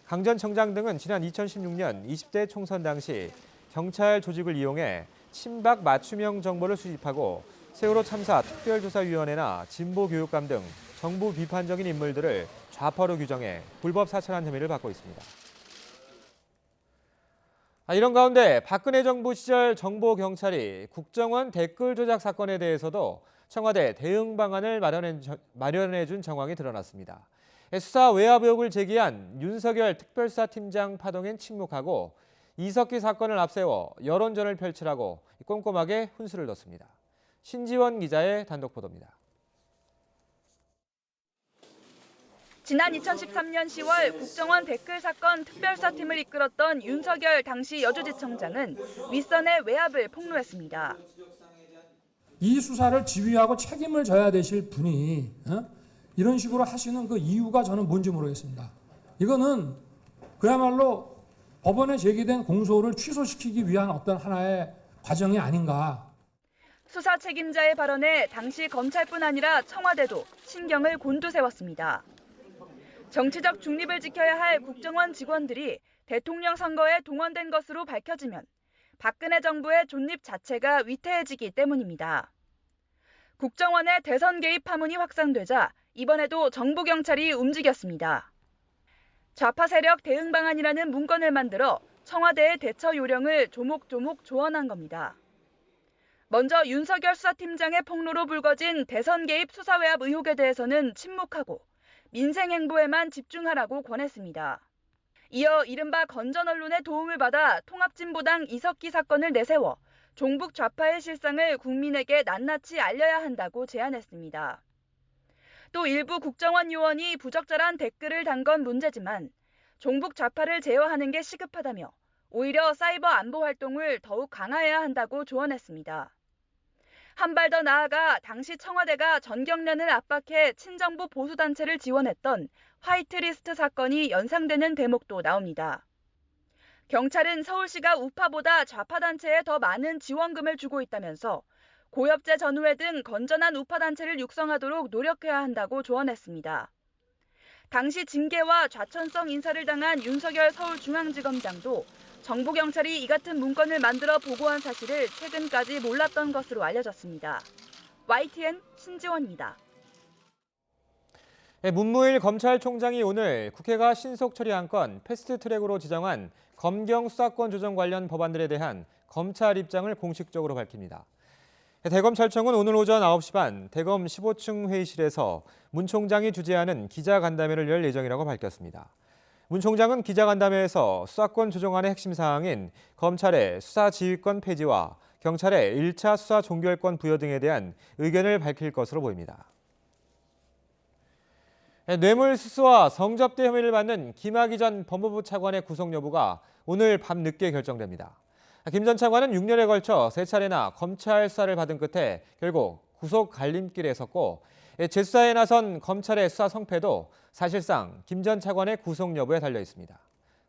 강 전 청장 등은 지난 2016년 20대 총선 당시 경찰 조직을 이용해 친박 맞춤형 정보를 수집하고 세월호 참사 특별조사위원회나 진보교육감 등 정부 비판적인 인물들을 좌파로 규정해 불법 사찰한 혐의를 받고 있습니다. 이런 가운데 박근혜 정부 시절 정보경찰이 국정원 댓글 조작 사건에 대해서도 청와대 대응 방안을 마련해준 정황이 드러났습니다. 수사 외압 의혹을 제기한 윤석열 특별수사팀장 파동엔 침묵하고 이석기 사건을 앞세워 여론전을 펼치라고 꼼꼼하게 훈수를 뒀습니다. 신지원 기자의 단독 보도입니다. 지난 2013년 10월 국정원 댓글 사건 특별수사팀을 이끌었던 윤석열 당시 여주지청장은 윗선의 외압을 폭로했습니다. 이 수사를 지휘하고 책임을 져야 되실 분이 이런 식으로 하시는 그 이유가 저는 뭔지 모르겠습니다. 이거는 그야말로 법원에 제기된 공소를 취소시키기 위한 어떤 하나의 과정이 아닌가. 수사 책임자의 발언에 당시 검찰뿐 아니라 청와대도 신경을 곤두세웠습니다. 정치적 중립을 지켜야 할 국정원 직원들이 대통령 선거에 동원된 것으로 밝혀지면 박근혜 정부의 존립 자체가 위태해지기 때문입니다. 국정원의 대선 개입 파문이 확산되자 이번에도 정보경찰이 움직였습니다. 좌파 세력 대응 방안이라는 문건을 만들어 청와대의 대처 요령을 조목조목 조언한 겁니다. 먼저 윤석열 수사팀장의 폭로로 불거진 대선 개입 수사 외압 의혹에 대해서는 침묵하고 민생 행보에만 집중하라고 권했습니다. 이어 이른바 건전 언론의 도움을 받아 통합진보당 이석기 사건을 내세워 종북 좌파의 실상을 국민에게 낱낱이 알려야 한다고 제안했습니다. 또 일부 국정원 요원이 부적절한 댓글을 단 건 문제지만 종북 좌파를 제어하는 게 시급하다며 오히려 사이버 안보 활동을 더욱 강화해야 한다고 조언했습니다. 한 발 더 나아가 당시 청와대가 전경련을 압박해 친정부 보수단체를 지원했던 화이트리스트 사건이 연상되는 대목도 나옵니다. 경찰은 서울시가 우파보다 좌파단체에 더 많은 지원금을 주고 있다면서 고엽제 전우회 등 건전한 우파단체를 육성하도록 노력해야 한다고 조언했습니다. 당시 징계와 좌천성 인사를 당한 윤석열 서울중앙지검장도 정보경찰이 이 같은 문건을 만들어 보고한 사실을 최근까지 몰랐던 것으로 알려졌습니다. YTN 신지원입니다. 문무일 검찰총장이 오늘 국회가 신속 처리한 건 패스트트랙으로 지정한 검경 수사권 조정 관련 법안들에 대한 검찰 입장을 공식적으로 밝힙니다. 대검찰청은 오늘 오전 9시 반 대검 15층 회의실에서 문 총장이 주재하는 기자간담회를 열 예정이라고 밝혔습니다. 문 총장은 기자간담회에서 수사권 조정안의 핵심 사항인 검찰의 수사지휘권 폐지와 경찰의 1차 수사 종결권 부여 등에 대한 의견을 밝힐 것으로 보입니다. 뇌물수수와 성접대 혐의를 받는 김학의 전 법무부 차관의 구속 여부가 오늘 밤 늦게 결정됩니다. 김 전 차관은 6년에 걸쳐 3차례나 검찰 수사를 받은 끝에 결국 구속 갈림길에 섰고 재수사에 나선 검찰의 수사 성패도 사실상 김 전 차관의 구속 여부에 달려 있습니다.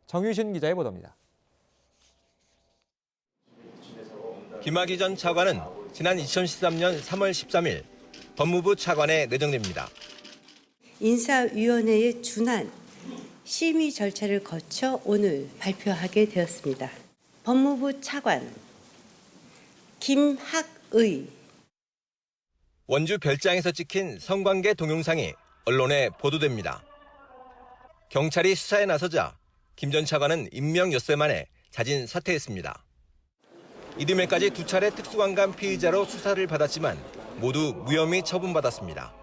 정유신 기자의 보도입니다. 김학의 전 차관은 지난 2013년 3월 13일 법무부 차관에 내정됩니다. 인사위원회에 준한 심의 절차를 거쳐 오늘 발표하게 되었습니다. 법무부 차관 김학의. 원주 별장에서 찍힌 성관계 동영상이 언론에 보도됩니다. 경찰이 수사에 나서자 김 전 차관은 임명 엿새 만에 자진 사퇴했습니다. 이듬해까지 2차례 특수강간 피의자로 수사를 받았지만 모두 무혐의 처분받았습니다.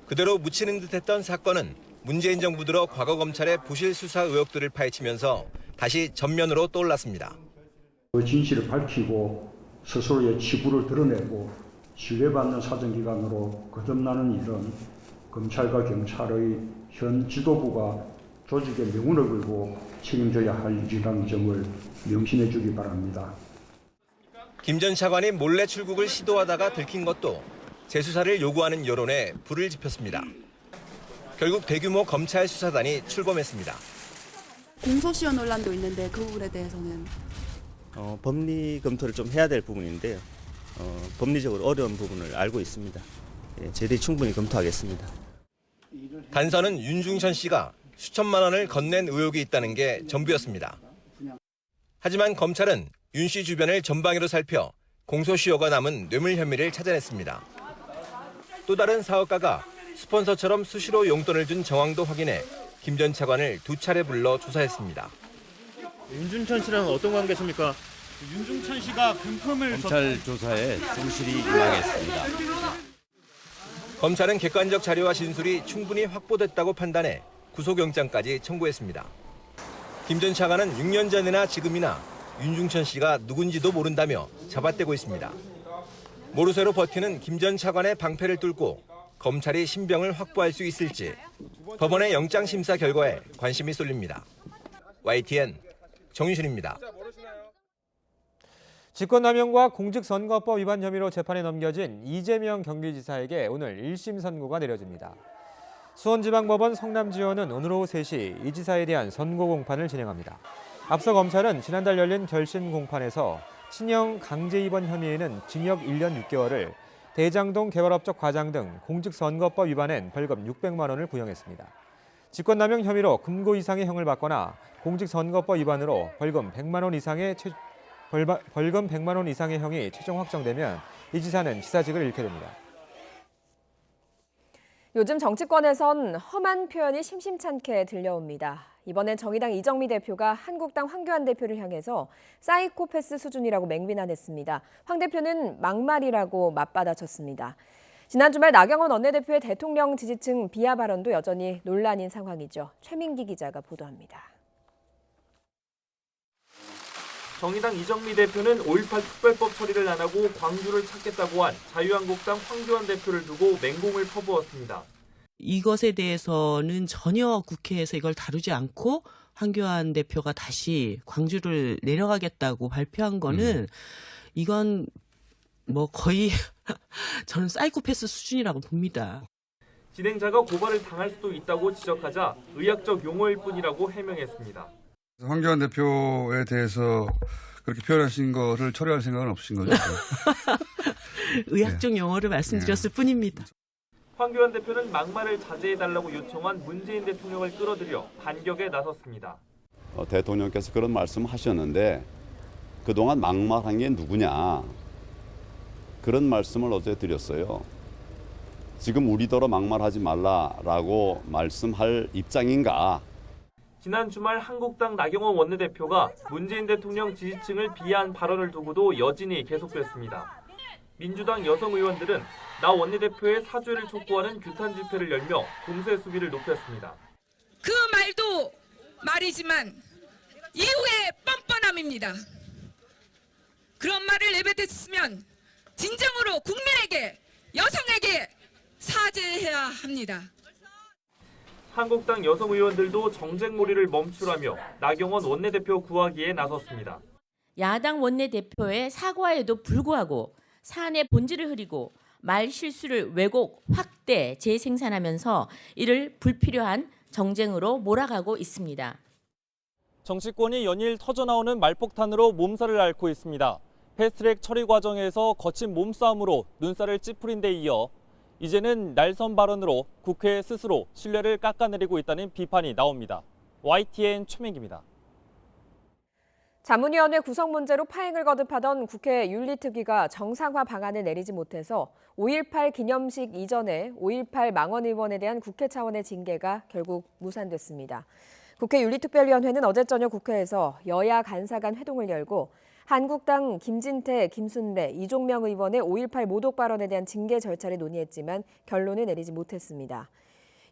그대로 묻히는 듯했던 사건은 문재인 정부 들어 과거 검찰의 부실 수사 의혹들을 파헤치면서 다시 전면으로 떠올랐습니다. 그 진실을 밝히고 스스로의 치부를 드러내고 신뢰받는 사정기관으로 거듭나는 일은 검찰과 경찰의 현 지도부가 조직의 명운을 걸고 책임져야 할 일이라는 점을 명심해 주기 바랍니다. 김 전 차관이 몰래 출국을 시도하다가 들킨 것도 재수사를 요구하는 여론에 불을 지폈습니다. 결국 대규모 검찰 수사단이 출범했습니다. 공소시효 논란도 있는데 그 부분에 대해서는 법리 검토를 좀 해야 될 부분인데요. 법리적으로 어려운 부분을 알고 있습니다. 저희들이 충분히 검토하겠습니다. 단서는 윤중천 씨가 수천만 원을 건넨 의혹이 있다는 게 전부였습니다. 하지만 검찰은 윤 씨 주변을 전방위로 살펴 공소시효가 남은 뇌물 혐의를 찾아냈습니다. 또 다른 사업가가 스폰서처럼 수시로 용돈을 준 정황도 확인해 김 전 차관을 2차례 불러 조사했습니다. 윤중천 씨랑 어떤 관계십니까? 윤중천 씨가 금품을 검찰 조사에 충실히 임하겠습니다. 검찰은 객관적 자료와 진술이 충분히 확보됐다고 판단해 구속영장까지 청구했습니다. 김 전 차관은 6년 전이나 지금이나 윤중천 씨가 누군지도 모른다며 잡아떼고 있습니다. 모르쇠로 버티는 김 전 차관의 방패를 뚫고 검찰이 신병을 확보할 수 있을지 법원의 영장심사 결과에 관심이 쏠립니다. YTN 정유신입니다. 직권남용과 공직선거법 위반 혐의로 재판에 넘겨진 이재명 경기지사에게 오늘 1심 선고가 내려집니다. 수원지방법원 성남지원은 오늘 오후 3시 이 지사에 대한 선고 공판을 진행합니다. 앞서 검찰은 지난달 열린 결심 공판에서 친형 강제 입원 혐의에는 징역 1년 6개월을, 대장동 개발업적 과장 등 공직선거법 위반엔 벌금 600만 원을 구형했습니다. 직권남용 혐의로 금고 이상의 형을 받거나 공직선거법 위반으로 벌금 100만 원 이상의 형이 최종 확정되면 이 지사는 지사직을 잃게 됩니다. 요즘 정치권에선 험한 표현이 심심찮게 들려옵니다. 이번엔 정의당 이정미 대표가 한국당 황교안 대표를 향해서 사이코패스 수준이라고 맹비난했습니다. 황 대표는 막말이라고 맞받아쳤습니다. 지난 주말 나경원 원내대표의 대통령 지지층 비하 발언도 여전히 논란인 상황이죠. 최민기 기자가 보도합니다. 정의당 이정미 대표는 5.18 특별법 처리를 안 하고 광주를 찾겠다고 한 자유한국당 황교안 대표를 두고 맹공을 퍼부었습니다. 이것에 대해서는 전혀 국회에서 이걸 다루지 않고 황교안 대표가 다시 광주를 내려가겠다고 발표한 거는 이건 뭐 거의 저는 사이코패스 수준이라고 봅니다. 진행자가 고발을 당할 수도 있다고 지적하자 의학적 용어일 뿐이라고 해명했습니다. 황교안 대표에 대해서 그렇게 표현하신 것을 처리할 생각은 없으신 거죠? 의학적 용어를 말씀드렸을 뿐입니다. 황교안 대표는 막말을 자제해달라고 요청한 문재인 대통령을 끌어들여 반격에 나섰습니다. 대통령께서 그런 말씀하셨는데 그동안 막말한 게 누구냐 그런 말씀을 어제 드렸어요. 지금 우리더러 막말하지 말라라고 말씀할 입장인가? 지난 주말 한국당 나경원 원내대표가 문재인 대통령 지지층을 비하한 발언을 두고도 여진이 계속됐습니다. 민주당 여성 의원들은 나 원내대표의 사죄를 촉구하는 규탄 집회를 열며 공세 수비를 높였습니다. 그 말도 말이지만 이후의 뻔뻔함입니다. 그런 말을 내뱉었으면 진정으로 국민에게, 여성에게 사죄해야 합니다. 한국당 여성 의원들도 정쟁몰이를 멈추라며 나경원 원내대표 구하기에 나섰습니다. 야당 원내대표의 사과에도 불구하고 사안의 본질을 흐리고 말 실수를 왜곡, 확대, 재생산하면서 이를 불필요한 정쟁으로 몰아가고 있습니다. 정치권이 연일 터져나오는 말폭탄으로 몸살을 앓고 있습니다. 패스트트랙 처리 과정에서 거친 몸싸움으로 눈살을 찌푸린 데 이어 이제는 날선 발언으로 국회 스스로 신뢰를 깎아내리고 있다는 비판이 나옵니다. YTN 최민기입니다. 자문위원회 구성 문제로 파행을 거듭하던 국회 윤리특위가 정상화 방안을 내리지 못해서 5.18 기념식 이전에 5.18 망언 의원에 대한 국회 차원의 징계가 결국 무산됐습니다. 국회 윤리특별위원회는 어제 저녁 국회에서 여야 간사 간 회동을 열고 한국당 김진태, 김순례, 이종명 의원의 5.18 모독 발언에 대한 징계 절차를 논의했지만 결론을 내리지 못했습니다.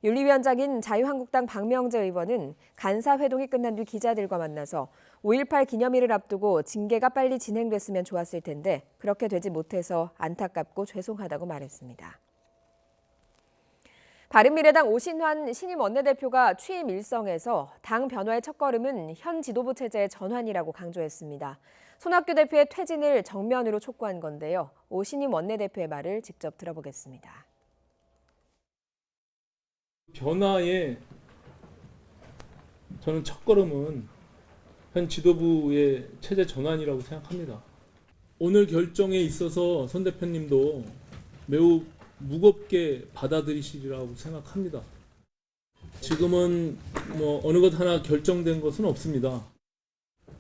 윤리위원장인 자유한국당 박명재 의원은 간사 회동이 끝난 뒤 기자들과 만나서 5.18 기념일을 앞두고 징계가 빨리 진행됐으면 좋았을 텐데 그렇게 되지 못해서 안타깝고 죄송하다고 말했습니다. 바른미래당 오신환 신임 원내대표가 취임 일성에서 당 변화의 첫걸음은 현 지도부 체제의 전환이라고 강조했습니다. 손학규 대표의 퇴진을 정면으로 촉구한 건데요. 오 신임 원내대표의 말을 직접 들어보겠습니다. 변화의 저는 첫걸음은 현 지도부의 체제 전환이라고 생각합니다. 오늘 결정에 있어서 손 대표님도 매우 무겁게 받아들이시리라고 생각합니다. 지금은 어느 것 하나 결정된 것은 없습니다.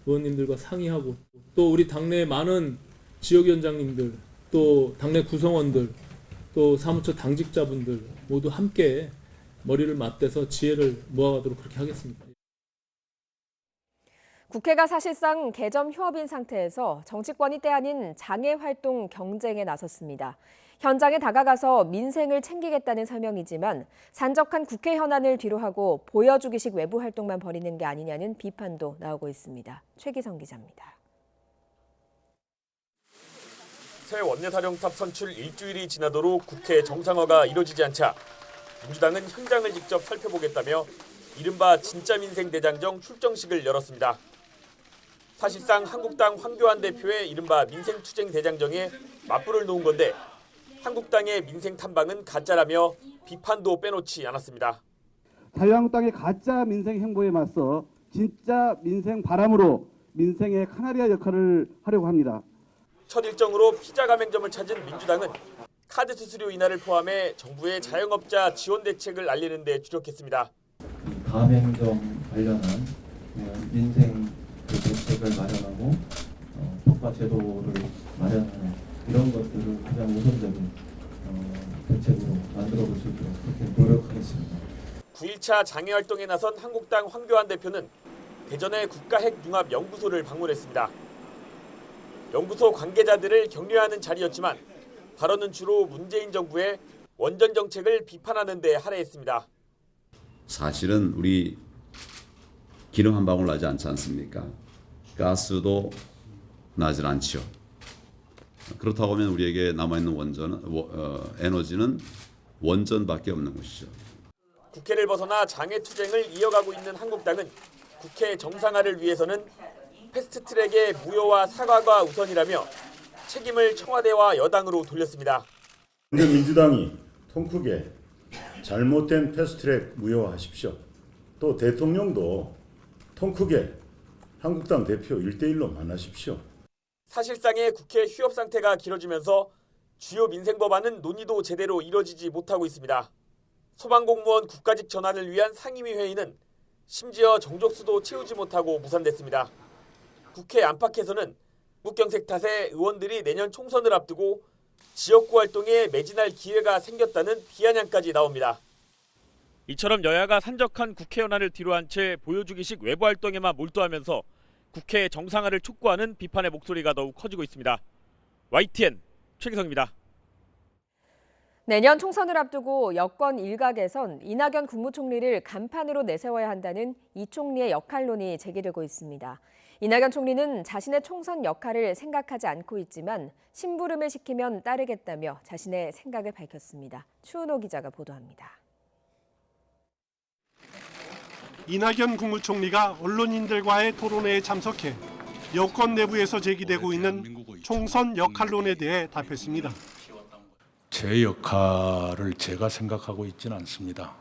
의원님들과 상의하고 또 우리 당내 많은 지역위원장님들 또 당내 구성원들 또 사무처 당직자분들 모두 함께 머리를 맞대서 지혜를 모아가도록 그렇게 하겠습니다. 국회가 사실상 개점 휴업인 상태에서 정치권이 때 아닌 장애활동 경쟁에 나섰습니다. 현장에 다가가서 민생을 챙기겠다는 설명이지만 산적한 국회 현안을 뒤로하고 보여주기식 외부 활동만 벌이는 게 아니냐는 비판도 나오고 있습니다. 최기성 기자입니다. 새 원내사령탑 선출 일주일이 지나도록 국회 정상화가 이루어지지 않자 민주당은 현장을 직접 살펴보겠다며 이른바 진짜 민생 대장정 출정식을 열었습니다. 사실상 한국당 황교안 대표의 이른바 민생투쟁 대장정에 맞불을 놓은 건데 한국당의 민생 탐방은 가짜라며 비판도 빼놓지 않았습니다. 자유한국당의 가짜 민생 행보에 맞서 진짜 민생 바람으로 민생의 카나리아 역할을 하려고 합니다. 첫 일정으로 피자 가맹점을 찾은 민주당은 카드 수수료 인하를 포함해 정부의 자영업자 지원 대책을 알리는 데 주력했습니다. 가맹점 관련한 민생 대책을 마련하고 효과 제도를 마련하는 이런 것들을 가장 우선적인 대책으로 만들어볼 수 있도록 그렇게 노력하겠습니다. 9일차 장애활동에 나선 한국당 황교안 대표는 대전의 국가핵융합연구소를 방문했습니다. 연구소 관계자들을 격려하는 자리였지만 발언은 주로 문재인 정부의 원전 정책을 비판하는 데 할애했습니다. 사실은 우리 기름 한 방울 나지 않지 않습니까? 가스도 나질 않죠. 그렇다고 하면 우리에게 남아있는 에너지는 원전밖에 없는 것이죠. 국회를 벗어나 장애투쟁을 이어가고 있는 한국당은 국회 정상화를 위해서는 패스트트랙의 무효와 사과가 우선이라며 책임을 청와대와 여당으로 돌렸습니다. 민주당이 통 크게 잘못된 패스트트랙 무효화하십시오. 또 대통령도 통 크게 한국당 대표 1대1로 만나십시오. 사실상의 국회 휴업 상태가 길어지면서 주요 민생 법안은 논의도 제대로 이뤄지지 못하고 있습니다. 소방공무원 국가직 전환을 위한 상임위 회의는 심지어 정족수도 채우지 못하고 무산됐습니다. 국회 안팎에서는 국경색 탓에 의원들이 내년 총선을 앞두고 지역구 활동에 매진할 기회가 생겼다는 비아냥까지 나옵니다. 이처럼 여야가 산적한 국회 현안을 뒤로한 채 보여주기식 외부 활동에만 몰두하면서 국회 정상화를 촉구하는 비판의 목소리가 더욱 커지고 있습니다. YTN 최기성입니다. 내년 총선을 앞두고 여권 일각에선 이낙연 국무총리를 간판으로 내세워야 한다는 이 총리의 역할론이 제기되고 있습니다. 이낙연 총리는 자신의 총선 역할을 생각하지 않고 있지만 심부름을 시키면 따르겠다며 자신의 생각을 밝혔습니다. 추은호 기자가 보도합니다. 이낙연 국무총리가 언론인들과의 토론회에 참석해 여권 내부에서 제기되고 있는 총선 역할론에 대해 답했습니다. 제 역할을 제가 생각하고 있지는 않습니다.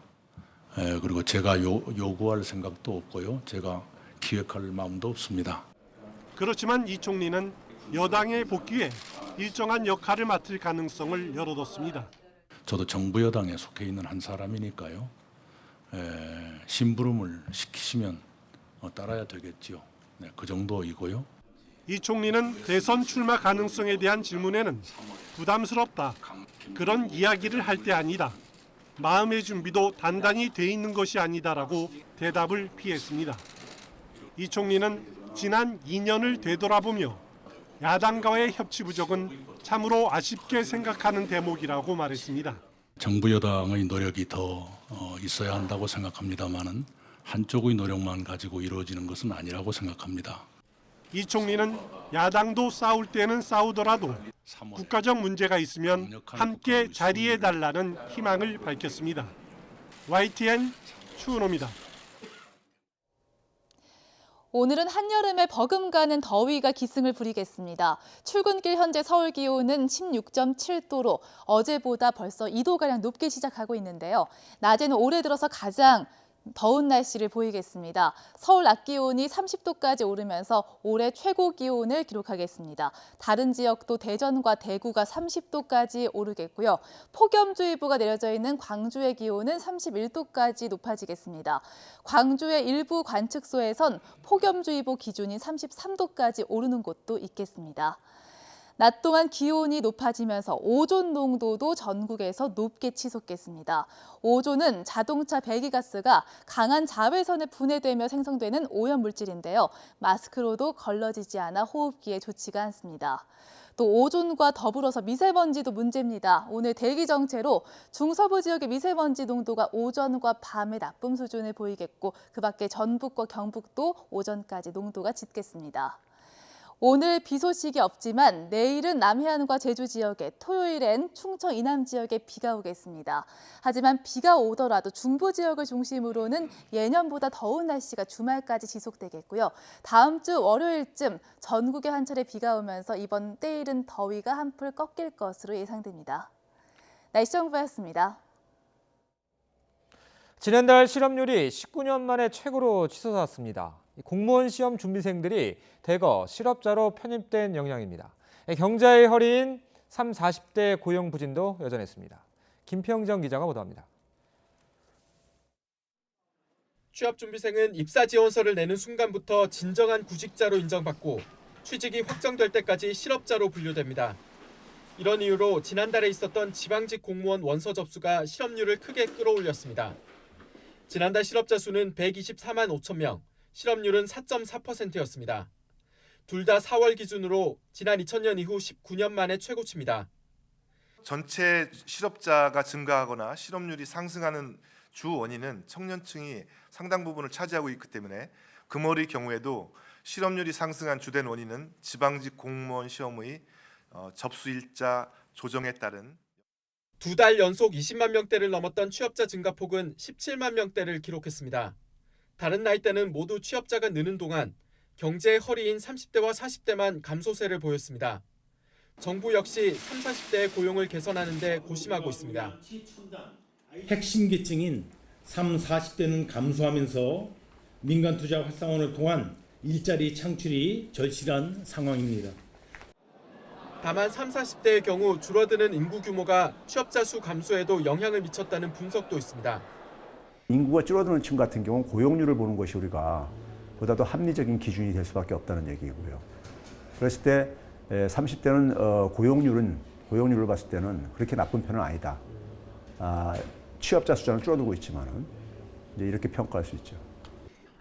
그리고 제가 요구할 생각도 없고요. 제가 기획할 마음도 없습니다. 그렇지만 이 총리는 여당에 복귀해 일정한 역할을 맡을 가능성을 열어뒀습니다. 저도 정부 여당에 속해 있는 한 사람이니까요. 심부름을 시키시면 따라야 되겠지요. 네, 그 정도이고요. 이 총리는 대선 출마 가능성에 대한 질문에는 부담스럽다. 그런 이야기를 할 때 아니다. 마음의 준비도 단단히 돼 있는 것이 아니다라고 대답을 피했습니다. 이 총리는 지난 2년을 되돌아보며 야당과의 협치 부족은 참으로 아쉽게 생각하는 대목이라고 말했습니다. 정부 여당의 노력이 더 있어야 한다고 생각합니다만은 한쪽의 노력만 가지고 이루어지는 것은 아니라고 생각합니다. 이 총리는 야당도 싸울 때는 싸우더라도 국가적 문제가 있으면 함께 자리해달라는 희망을 밝혔습니다. YTN 추은호입니다. 오늘은 한여름에 버금가는 더위가 기승을 부리겠습니다. 출근길 현재 서울 기온은 16.7도로 어제보다 벌써 2도가량 높게 시작하고 있는데요. 낮에는 올해 들어서 가장 더운 날씨를 보이겠습니다. 서울 낮 기온이 30도까지 오르면서 올해 최고 기온을 기록하겠습니다. 다른 지역도 대전과 대구가 30도까지 오르겠고요. 폭염주의보가 내려져 있는 광주의 기온은 31도까지 높아지겠습니다. 광주의 일부 관측소에선 폭염주의보 기준인 33도까지 오르는 곳도 있겠습니다. 낮 동안 기온이 높아지면서 오존 농도도 전국에서 높게 치솟겠습니다. 오존은 자동차 배기가스가 강한 자외선에 분해되며 생성되는 오염물질인데요. 마스크로도 걸러지지 않아 호흡기에 좋지가 않습니다. 또 오존과 더불어서 미세먼지도 문제입니다. 오늘 대기 정체로 중서부 지역의 미세먼지 농도가 오전과 밤에 나쁨 수준을 보이겠고 그 밖에 전북과 경북도 오전까지 농도가 짙겠습니다. 오늘 비 소식이 없지만 내일은 남해안과 제주 지역에, 토요일엔 충청 이남 지역에 비가 오겠습니다. 하지만 비가 오더라도 중부 지역을 중심으로는 예년보다 더운 날씨가 주말까지 지속되겠고요. 다음 주 월요일쯤 전국에 한 차례 비가 오면서 이번 때이른 더위가 한풀 꺾일 것으로 예상됩니다. 날씨 정보였습니다. 지난달 실업률이 19년 만에 최고로 치솟았습니다. 공무원 시험 준비생들이 대거 실업자로 편입된 영향입니다. 경자의 허리인 30, 40대 고용 부진도 여전했습니다. 김평정 기자가 보도합니다. 취업 준비생은 입사 지원서를 내는 순간부터 진정한 구직자로 인정받고 취직이 확정될 때까지 실업자로 분류됩니다. 이런 이유로 지난달에 있었던 지방직 공무원 원서 접수가 실업률을 크게 끌어올렸습니다. 지난달 실업자 수는 124만 5천 명, 실업률은 4.4%였습니다. 둘 다 4월 기준으로 지난 2000년 이후 19년 만에 최고치입니다. 전체 실업자가 증가하거나 실업률이 상승하는 주 원인은 청년층이 상당 부분을 차지하고 있기 때문에 금월의 경우에도 실업률이 상승한 주된 원인은 지방직 공무원 시험의 접수일자 조정에 따른 두 달 연속 20만 명대를 넘었던 취업자 증가폭은 17만 명대를 기록했습니다. 다른 나이대는 모두 취업자가 느는 동안 경제의 허리인 30대와 40대만 감소세를 보였습니다. 정부 역시 30, 40대의 고용을 개선하는 데 고심하고 있습니다. 핵심 계층인 30, 40대는 감소하면서 민간 투자 활성화를 통한 일자리 창출이 절실한 상황입니다. 다만 30, 40대의 경우 줄어드는 인구 규모가 취업자 수 감소에도 영향을 미쳤다는 분석도 있습니다. 인구가 줄어드는 층 같은 경우는 고용률을 보는 것이 우리가 보다 더 합리적인 기준이 될 수밖에 없다는 얘기고요. 그랬을 때 30대는 고용률은 고용률을 봤을 때는 그렇게 나쁜 편은 아니다. 취업자 숫자는 줄어들고 있지만은 이제 이렇게 평가할 수 있죠.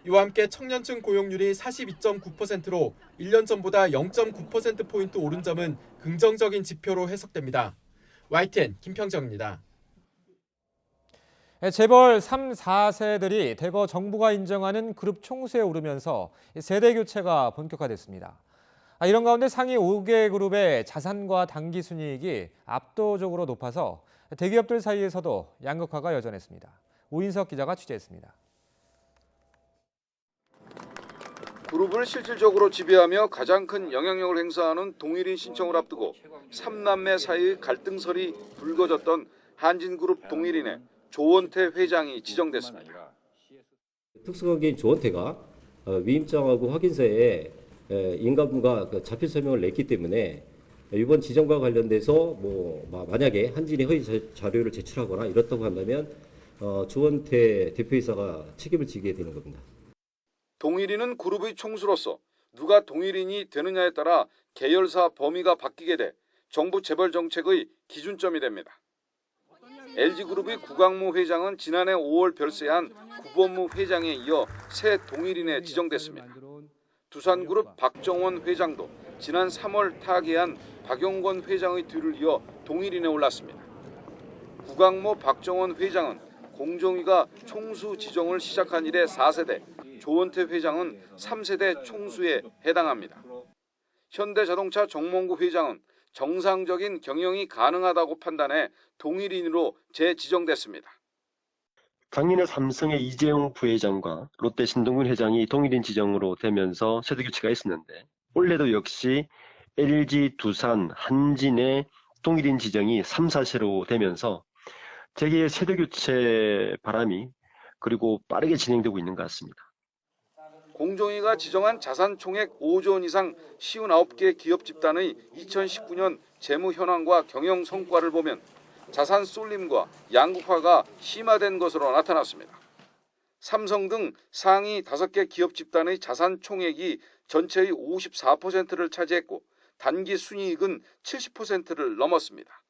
이와 함께 청년층 고용률이 42.9%로 1년 전보다 0.9%포인트 오른 점은 긍정적인 지표로 해석됩니다. YTN 김평정입니다. 재벌 3, 4세들이 대거 정부가 인정하는 그룹 총수에 오르면서 세대 교체가 본격화됐습니다. 이런 가운데 상위 5개 그룹의 자산과 당기 순이익이 압도적으로 높아서 대기업들 사이에서도 양극화가 여전했습니다. 오인석 기자가 취재했습니다. 그룹을 실질적으로 지배하며 가장 큰 영향력을 행사하는 동일인 신청을 앞두고 3남매 사이의 갈등설이 불거졌던 한진그룹 동일인의 조원태 회장이 지정됐습니다. 특수관계인 조원태가 위임장하고 확인서에 인감과 자필 설명을 냈기 때문에 이번 지정과 관련돼서 만약에 한진이 허위 자료를 제출하거나 이렇다고 한다면 조원태 대표이사가 책임을 지게 되는 겁니다. 동일인은 그룹의 총수로서 누가 동일인이 되느냐에 따라 계열사 범위가 바뀌게 돼 정부 재벌 정책의 기준점이 됩니다. LG그룹의 구강모 회장은 지난해 5월 별세한 구본무 회장에 이어 새 동일인에 지정됐습니다. 두산그룹 박정원 회장도 지난 3월 타계한 박용건 회장의 뒤를 이어 동일인에 올랐습니다. 구강모 박정원 회장은 공정위가 총수 지정을 시작한 이래 4세대, 조원태 회장은 3세대 총수에 해당합니다. 현대자동차 정몽구 회장은 정상적인 경영이 가능하다고 판단해 동일인으로 재지정됐습니다. 작년에 삼성의 이재용 부회장과 롯데 신동근 회장이 동일인 지정으로 되면서 세대 교체가 있었는데 올해도 역시 LG, 두산, 한진의 동일인 지정이 3, 4세로 되면서 재계의 세대 교체 바람이 그리고 빠르게 진행되고 있는 것 같습니다. 공정위가 지정한 자산 총액 5조 원 이상 59개 기업 집단의 2019년 재무 현황과 경영 성과를 보면 자산 쏠림과 양극화가 심화된 것으로 나타났습니다. 삼성 등 상위 5개 기업 집단의 자산 총액이 전체의 54%를 차지했고 단기 순이익은 70%를 넘었습니다.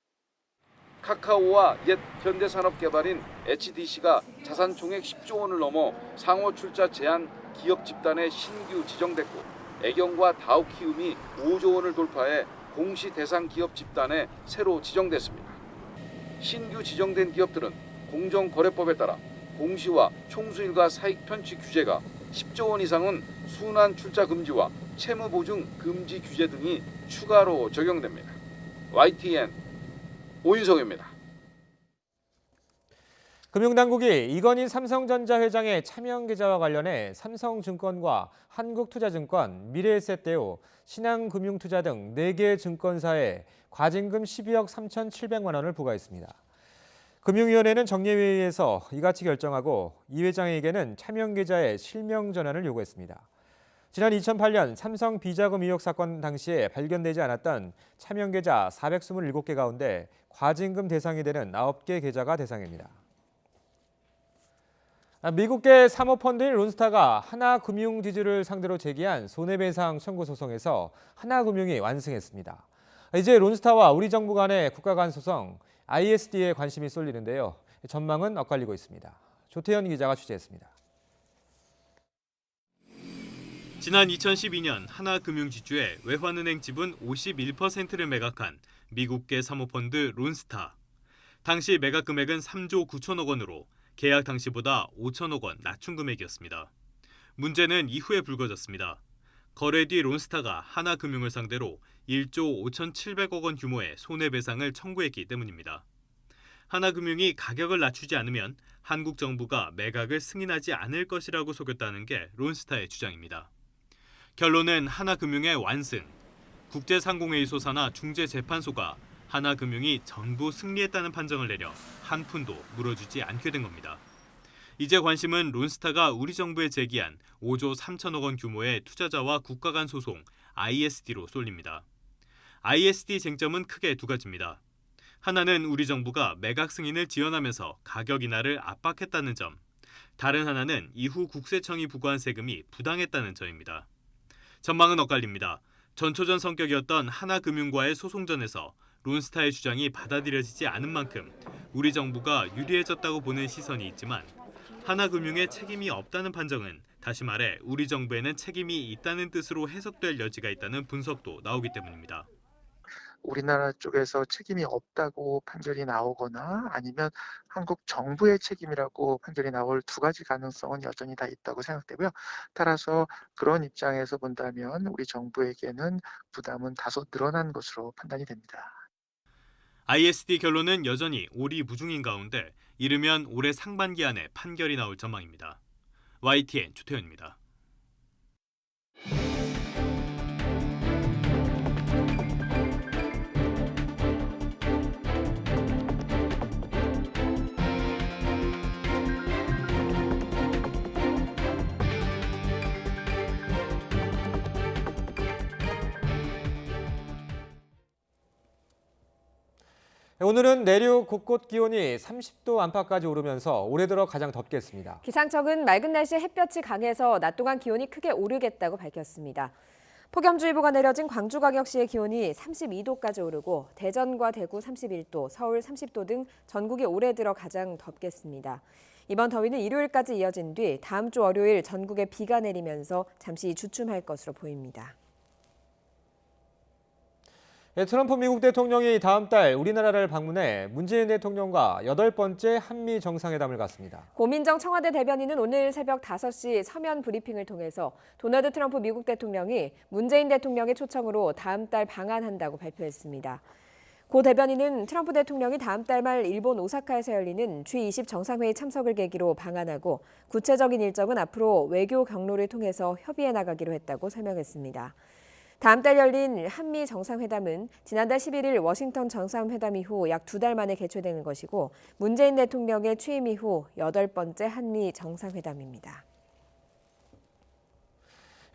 카카오와 옛 현대산업개발인 HDC가 자산 총액 10조 원을 넘어 상호 출자 제한 기업 집단에 신규 지정됐고 애경과 다우키움이 5조 원을 돌파해 공시 대상 기업 집단에 새로 지정됐습니다. 신규 지정된 기업들은 공정거래법에 따라 공시와 총수일가 사익 편취 규제가 10조 원 이상은 순환 출자 금지와 채무 보증 금지 규제 등이 추가로 적용됩니다. YTN 오인성입니다. 금융당국이 이건희 삼성전자 회장의 차명 계좌와 관련해 삼성증권과 한국투자증권, 미래에셋대우, 신한금융투자 등 4개 증권사에 과징금 12억 3,700만 원을 부과했습니다. 금융위원회는 정례회의에서 이같이 결정하고 이 회장에게는 차명 계좌의 실명 전환을 요구했습니다. 지난 2008년 삼성 비자금 의혹 사건 당시에 발견되지 않았던 차명 계좌 427개 가운데 과징금 대상이 되는 9개 계좌가 대상입니다. 미국계 사모펀드인 론스타가 하나금융지주를 상대로 제기한 손해배상 청구 소송에서 하나금융이 완승했습니다. 이제 론스타와 우리 정부 간의 국가 간 소송 ISD에 관심이 쏠리는데요. 전망은 엇갈리고 있습니다. 조태현 기자가 취재했습니다. 지난 2012년 하나금융지주의 외환은행 지분 51%를 매각한 미국계 사모펀드 론스타. 당시 매각 금액은 3조 9천억 원으로 계약 당시보다 5천억 원 낮춘 금액이었습니다. 문제는 이후에 불거졌습니다. 거래 뒤 론스타가 하나금융을 상대로 1조 5,700억 원 규모의 손해배상을 청구했기 때문입니다. 하나금융이 가격을 낮추지 않으면 한국 정부가 매각을 승인하지 않을 것이라고 속였다는 게 론스타의 주장입니다. 결론은 하나금융의 완승. 국제상공회의소 산하 중재재판소가 하나금융이 전부 승리했다는 판정을 내려 한 푼도 물어주지 않게 된 겁니다. 이제 관심은 론스타가 우리 정부에 제기한 5조 3천억 원 규모의 투자자와 국가 간 소송 ISD로 쏠립니다. ISD 쟁점은 크게 두 가지입니다. 하나는 우리 정부가 매각 승인을 지연하면서 가격 인하를 압박했다는 점. 다른 하나는 이후 국세청이 부과한 세금이 부당했다는 점입니다. 전망은 엇갈립니다. 전초전 성격이었던 하나금융과의 소송전에서 론스타의 주장이 받아들여지지 않은 만큼 우리 정부가 유리해졌다고 보는 시선이 있지만 하나금융에 책임이 없다는 판정은 다시 말해 우리 정부에는 책임이 있다는 뜻으로 해석될 여지가 있다는 분석도 나오기 때문입니다. 우리나라 쪽에서 책임이 없다고 판결이 나오거나 아니면 한국 정부의 책임이라고 판결이 나올 두 가지 가능성은 여전히 다 있다고 생각되고요. 따라서 그런 입장에서 본다면 우리 정부에게는 부담은 다소 늘어난 것으로 판단이 됩니다. ISD 결론은 여전히 오리무중인 가운데 이르면 올해 상반기 안에 판결이 나올 전망입니다. YTN 주태현입니다. 오늘은 내륙 곳곳 기온이 30도 안팎까지 오르면서 올해 들어 가장 덥겠습니다. 기상청은 맑은 날씨에 햇볕이 강해서 낮 동안 기온이 크게 오르겠다고 밝혔습니다. 폭염주의보가 내려진 광주광역시의 기온이 32도까지 오르고 대전과 대구 31도, 서울 30도 등 전국이 올해 들어 가장 덥겠습니다. 이번 더위는 일요일까지 이어진 뒤 다음 주 월요일 전국에 비가 내리면서 잠시 주춤할 것으로 보입니다. 트럼프 미국 대통령이 다음 달 우리나라를 방문해 문재인 대통령과 8번째 한미 정상회담을 갖습니다. 고민정 청와대 대변인은 오늘 새벽 5시 서면 브리핑을 통해서 도널드 트럼프 미국 대통령이 문재인 대통령의 초청으로 다음 달 방한한다고 발표했습니다. 고 대변인은 트럼프 대통령이 다음 달 말 일본 오사카에서 열리는 G20 정상회의 참석을 계기로 방한하고 구체적인 일정은 앞으로 외교 경로를 통해서 협의해 나가기로 했다고 설명했습니다. 다음 달 열린 한미 정상회담은 지난달 11일 워싱턴 정상회담 이후 약 2달 만에 개최되는 것이고 문재인 대통령의 취임 이후 8번째 한미 정상회담입니다.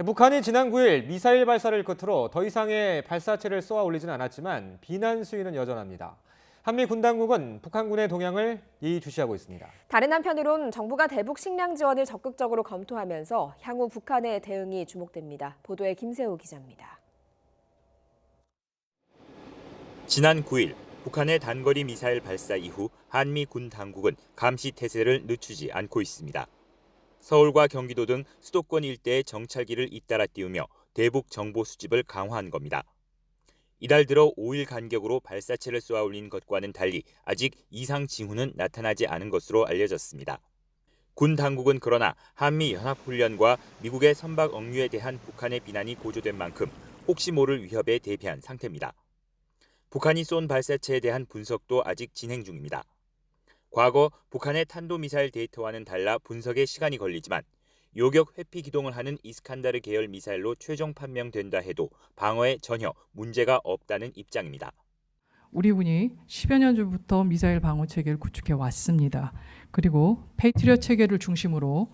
북한이 지난 9일 미사일 발사를 끝으로 더 이상의 발사체를 쏘아 올리진 않았지만 비난 수위는 여전합니다. 한미 군 당국은 북한군의 동향을 예의주시하고 있습니다. 다른 한편으론 정부가 대북 식량 지원을 적극적으로 검토하면서 향후 북한의 대응이 주목됩니다. 보도에 김세호 기자입니다. 지난 9일 북한의 단거리 미사일 발사 이후 한미 군 당국은 감시 태세를 늦추지 않고 있습니다. 서울과 경기도 등 수도권 일대의 정찰기를 잇따라 띄우며 대북 정보 수집을 강화한 겁니다. 이달 들어 5일 간격으로 발사체를 쏘아 올린 것과는 달리 아직 이상 징후는 나타나지 않은 것으로 알려졌습니다. 군 당국은 그러나 한미 연합훈련과 미국의 선박 억류에 대한 북한의 비난이 고조된 만큼 혹시 모를 위협에 대비한 상태입니다. 북한이 쏜 발사체에 대한 분석도 아직 진행 중입니다. 과거 북한의 탄도미사일 데이터와는 달라 분석에 시간이 걸리지만 요격 회피 기동을 하는 이스칸다르 계열 미사일로 최종 판명된다 해도 방어에 전혀 문제가 없다는 입장입니다. 우리 군이 10여 년 전부터 미사일 방어 체계를 구축해 왔습니다. 그리고 페이트리엇 체계를 중심으로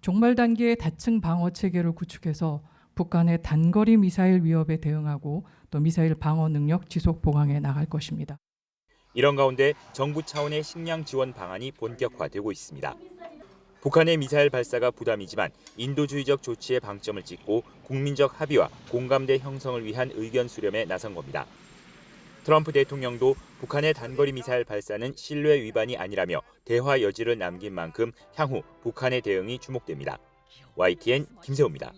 종말 단계의 다층 방어 체계를 구축해서 북한의 단거리 미사일 위협에 대응하고 또 미사일 방어 능력 지속 보강해 나갈 것입니다. 이런 가운데 정부 차원의 식량 지원 방안이 본격화되고 있습니다. 북한의 미사일 발사가 부담이지만 인도주의적 조치에 방점을 찍고 국민적 합의와 공감대 형성을 위한 의견 수렴에 나선 겁니다. 트럼프 대통령도 북한의 단거리 미사일 발사는 신뢰 위반이 아니라며 대화 여지를 남긴 만큼 향후 북한의 대응이 주목됩니다. YTN 김세호입니다.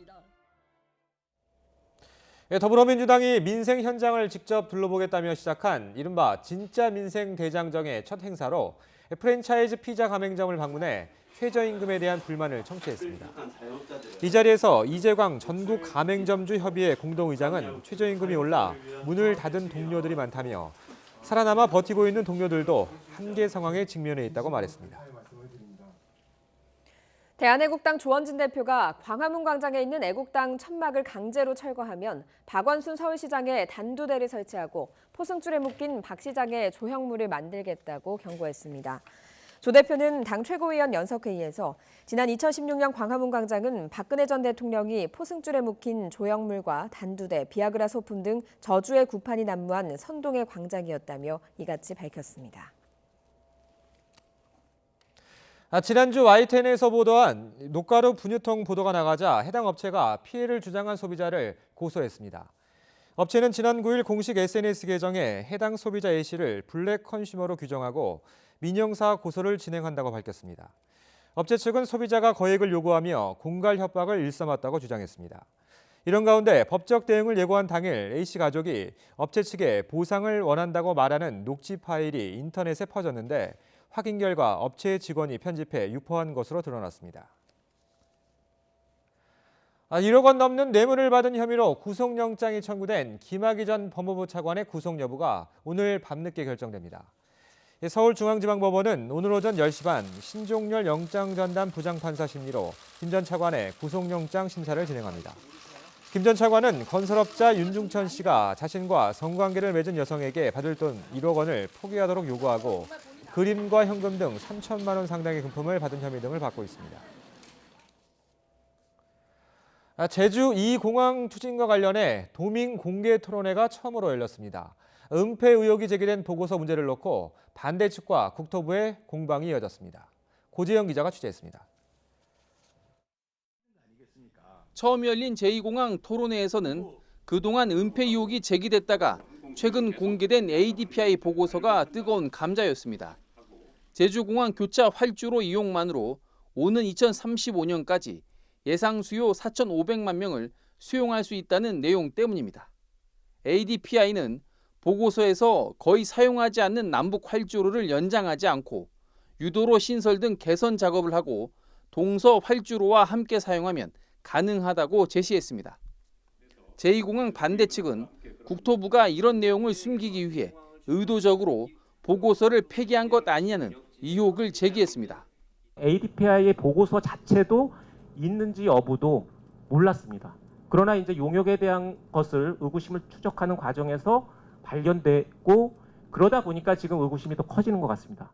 더불어민주당이 민생 현장을 직접 둘러보겠다며 시작한 이른바 진짜 민생 대장정의 첫 행사로 프랜차이즈 피자 가맹점을 방문해 최저임금에 대한 불만을 청취했습니다. 이 자리에서 이재광 전국 가맹점주 협의회 공동의장은 최저임금이 올라 문을 닫은 동료들이 많다며 살아남아 버티고 있는 동료들도 한계 상황에 직면해 있다고 말했습니다. 대한애국당 조원진 대표가 광화문 광장에 있는 애국당 천막을 강제로 철거하면 박원순 서울시장에 단두대를 설치하고 포승줄에 묶인 박 시장의 조형물을 만들겠다고 경고했습니다. 조 대표는 당 최고위원 연석회의에서 지난 2016년 광화문 광장은 박근혜 전 대통령이 포승줄에 묶인 조형물과 단두대, 비아그라 소품 등 저주의 구판이 난무한 선동의 광장이었다며 이같이 밝혔습니다. 지난주 YTN에서 보도한 녹가루 분유통 보도가 나가자 해당 업체가 피해를 주장한 소비자를 고소했습니다. 업체는 지난 9일 공식 SNS 계정에 해당 소비자 A씨를 블랙 컨슈머로 규정하고 민형사 고소를 진행한다고 밝혔습니다. 업체 측은 소비자가 거액을 요구하며 공갈 협박을 일삼았다고 주장했습니다. 이런 가운데 법적 대응을 예고한 당일 A씨 가족이 업체 측에 보상을 원한다고 말하는 녹취 파일이 인터넷에 퍼졌는데 확인 결과 업체의 직원이 편집해 유포한 것으로 드러났습니다. 1억 원 넘는 뇌물을 받은 혐의로 구속영장이 청구된 김학의 전 법무부 차관의 구속 여부가 오늘 밤늦게 결정됩니다. 서울중앙지방법원은 오늘 오전 10시 반 신종렬 영장전담 부장판사 심리로 김 전 차관의 구속영장 심사를 진행합니다. 김 전 차관은 건설업자 윤중천 씨가 자신과 성관계를 맺은 여성에게 받을 돈 1억 원을 포기하도록 요구하고 그림과 현금 등 3천만 원 상당의 금품을 받은 혐의 등을 받고 있습니다. 제주 2공항 추진과 관련해 도민 공개 토론회가 처음으로 열렸습니다. 은폐 의혹이 제기된 보고서 문제를 놓고 반대 측과 국토부의 공방이 이어졌습니다. 고재영 기자가 취재했습니다. 처음 열린 제2공항 토론회에서는 그동안 은폐 의혹이 제기됐다가 최근 공개된 ADPI 보고서가 뜨거운 감자였습니다. 제주공항 교차 활주로 이용만으로 오는 2035년까지 예상 수요 4,500만 명을 수용할 수 있다는 내용 때문입니다. ADPI는 보고서에서 거의 사용하지 않는 남북 활주로를 연장하지 않고 유도로 신설 등 개선 작업을 하고 동서 활주로와 함께 사용하면 가능하다고 제시했습니다. 제2공항 반대 측은 국토부가 이런 내용을 숨기기 위해 의도적으로 보고서를 폐기한 것 아니냐는 의혹을 제기했습니다. ADPI의 보고서 자체도 있는지 여부도 몰랐습니다. 그러나 이제 용역에 대한 것을 의구심을 추적하는 과정에서 발견됐고 그러다 보니까 지금 의구심이 더 커지는 것 같습니다.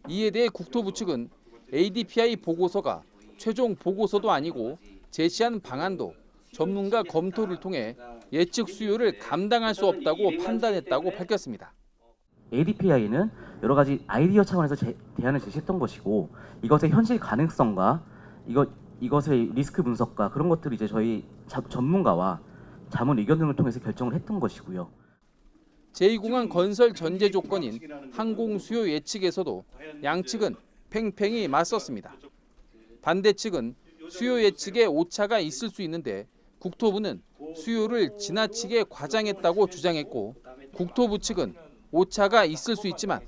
이에 대해 국토부 측은 ADPI 보고서가 최종 보고서도 아니고 제시한 방안도 전문가 검토를 통해 예측 수요를 감당할 수 없다고 판단했다고 밝혔습니다. ADPI는 여러 가지 아이디어 차원에서 대안을 제시했던 것이고 이것의 현실 가능성과 이것의 리스크 분석과 그런 것들을 이제 저희 전문가와 자문 의견 등을 통해서 결정을 했던 것이고요. 제2공항 건설 전제 조건인 항공 수요 예측에서도 양측은 팽팽히 맞섰습니다. 반대 측은 수요 예측에 오차가 있을 수 있는데 국토부는 수요를 지나치게 과장했다고 주장했고 국토부 측은 오차가 있을 수 있지만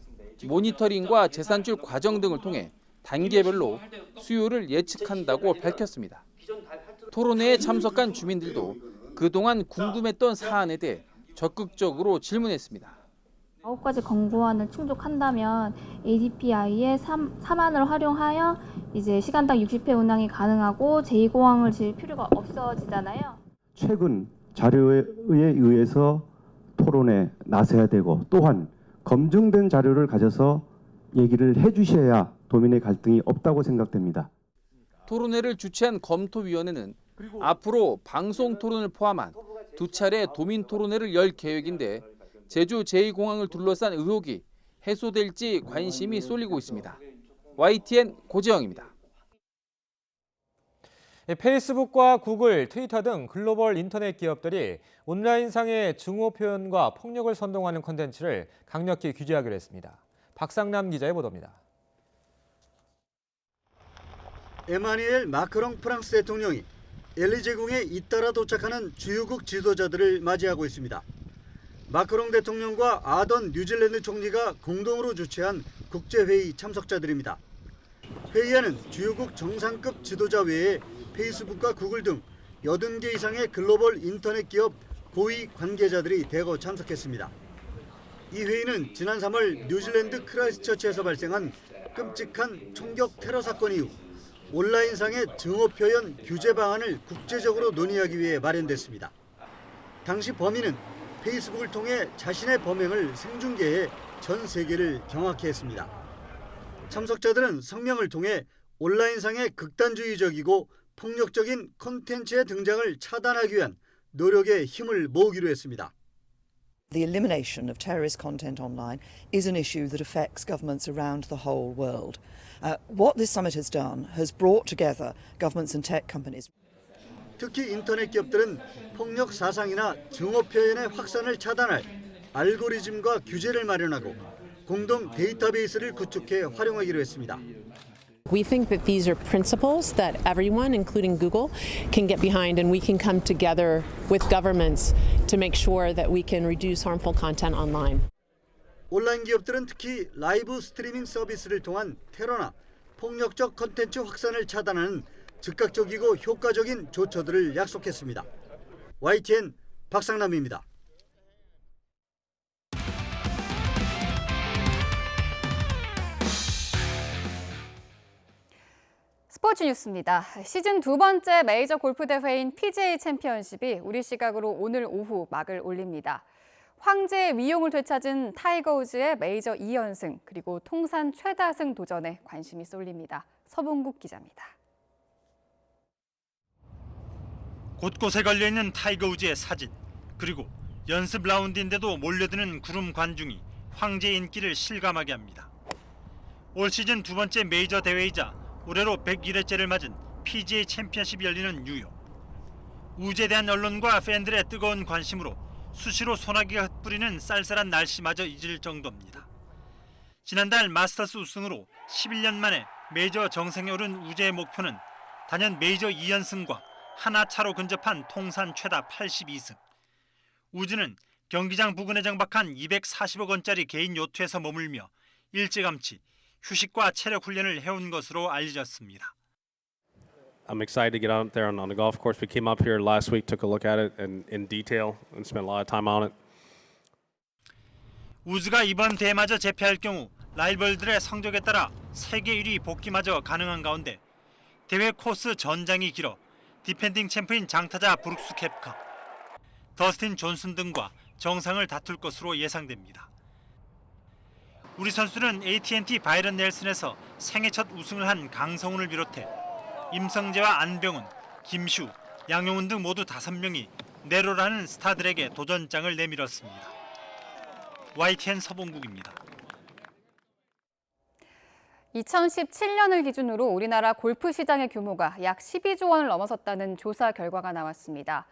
모니터링과 재산출 과정 등을 통해 단계별로 수요를 예측한다고 밝혔습니다. 토론회에 참석한 주민들도 그동안 궁금했던 사안에 대해 적극적으로 질문했습니다. 9가지 권고안을 충족한다면 ADPI의 3안을 활용하여 이제 시간당 60회 운항이 가능하고 제2공항을 지을 필요가 없어지잖아요. 최근 자료에 의해서 토론에 나서야 되고 또한 검증된 자료를 가져서 얘기를 해주셔야 도민의 갈등이 없다고 생각됩니다. 토론회를 주최한 검토위원회는 앞으로 방송 토론을 포함한 2차례 도민 토론회를 열 계획인데 제주 제2공항을 둘러싼 의혹이 해소될지 관심이 쏠리고 있습니다. YTN 고재영입니다. 페이스북과 구글, 트위터 등 글로벌 인터넷 기업들이 온라인상의 증오 표현과 폭력을 선동하는 콘텐츠를 강력히 규제하기로 했습니다. 박상남 기자의 보도입니다. 에마뉘엘 마크롱 프랑스 대통령이 엘리제궁에 잇따라 도착하는 주요국 지도자들을 맞이하고 있습니다. 마크롱 대통령과 아던 뉴질랜드 총리가 공동으로 주최한 국제회의 참석자들입니다. 회의에는 주요국 정상급 지도자 외에 페이스북과 구글 등 80개 이상의 글로벌 인터넷 기업 고위 관계자들이 대거 참석했습니다. 이 회의는 지난 3월 뉴질랜드 크라이스트처치에서 발생한 끔찍한 총격 테러 사건 이후 온라인상의 증오 표현 규제 방안을 국제적으로 논의하기 위해 마련됐습니다. 당시 범인은 페이스북을 통해 자신의 범행을 생중계해 전 세계를 경악해 했습니다. 참석자들은 성명을 통해 온라인상의 극단주의적이고 폭력적인 콘텐츠의 등장을 차단하기 위한 노력에 힘을 모으기로 했습니다. The elimination of terrorist content online is an issue that affects governments around the whole world. What this summit has done has brought together governments and tech companies. 특히 인터넷 기업들은 폭력 사상이나 증오 표현의 확산을 차단할 알고리즘과 규제를 마련하고 공동 데이터베이스를 구축해 활용하기로 했습니다. We think that these are principles that everyone, including Google, can get behind, and we can come together with governments to make sure that we can reduce harmful content online. 온라인 기업들은 특히 라이브 스트리밍 서비스를 통한 테러나 폭력적 콘텐츠 확산을 차단하는 즉각적이고 효과적인 조처들을 약속했습니다. YTN 박상남입니다. 스포츠 뉴스입니다. 시즌 두 번째 메이저 골프 대회인 PGA 챔피언십이 우리 시각으로 오늘 오후 막을 올립니다. 황제의 위용을 되찾은 타이거 우즈의 메이저 2연승 그리고 통산 최다승 도전에 관심이 쏠립니다. 서봉국 기자입니다. 곳곳에 걸려있는 타이거 우즈의 사진, 그리고 연습 라운드인데도 몰려드는 구름 관중이 황제의 인기를 실감하게 합니다. 올 시즌 두 번째 메이저 대회이자 올해로 101회째를 맞은 PGA 챔피언십이 열리는 뉴욕. 우즈에 대한 언론과 팬들의 뜨거운 관심으로 수시로 소나기가 흩뿌리는 쌀쌀한 날씨마저 잊을 정도입니다. 지난달 마스터스 우승으로 11년 만에 메이저 정상에 오른 우즈의 목표는 단연 메이저 2연승과 하나 차로 근접한 통산 최다 82승. 우즈는 경기장 부근에 정박한 240억 원짜리 개인 요트에서 머물며 일찌감치 휴식과 체력 훈련을 해온 것으로 알려졌습니다. I'm excited to get out there on the golf course. We came up here last week, took a look at it in detail, and spent a lot of time on it. 우즈가 이번 대회마저 재패할 경우 라이벌들의 성적에 따라 세계 1위 복귀마저 가능한 가운데 대회 코스 전장이 길어 디펜딩 챔프인 장타자 브룩스 캡카, 더스틴 존슨 등과 정상을 다툴 것으로 예상됩니다. 우리 선수는 AT&T 바이런 넬슨에서 생애 첫 우승을 한 강성훈을 비롯해 임성재와 안병훈, 김슈, 양용훈 등 모두 5명이 내로라는 스타들에게 도전장을 내밀었습니다. YTN 서봉국입니다. 2017년을 기준으로 우리나라 골프 시장의 규모가 약 12조 원을 넘어섰다는 조사 결과가 나왔습니다.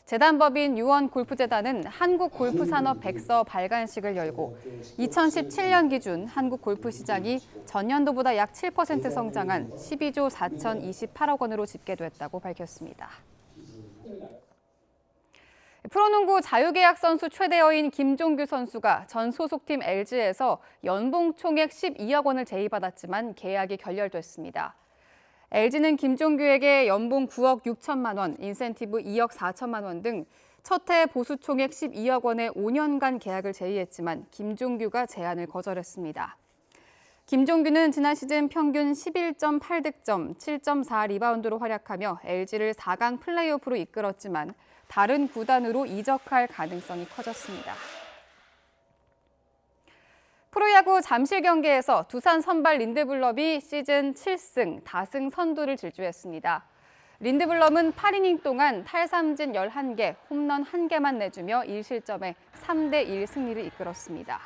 재단법인 유원골프재단은 한국골프산업 백서 발간식을 열고 2017년 기준 한국 골프 시장이 전년도보다 약 7% 성장한 12조 4,028억 원으로 집계됐다고 밝혔습니다. 프로농구 자유계약 선수 최대여인 김종규 선수가 전 소속팀 LG에서 연봉 총액 12억 원을 제의받았지만 계약이 결렬됐습니다. LG는 김종규에게 연봉 9억 6천만 원, 인센티브 2억 4천만 원 등 첫해 보수 총액 12억 원의 5년간 계약을 제의했지만 김종규가 제안을 거절했습니다. 김종규는 지난 시즌 평균 11.8득점, 7.4 리바운드로 활약하며 LG를 4강 플레이오프로 이끌었지만 다른 구단으로 이적할 가능성이 커졌습니다. 프로야구 잠실 경기에서 두산 선발 린드블럼이 시즌 7승, 다승 선두를 질주했습니다. 린드블럼은 8이닝 동안 탈삼진 11개, 홈런 1개만 내주며 1실점에 3대1 승리를 이끌었습니다.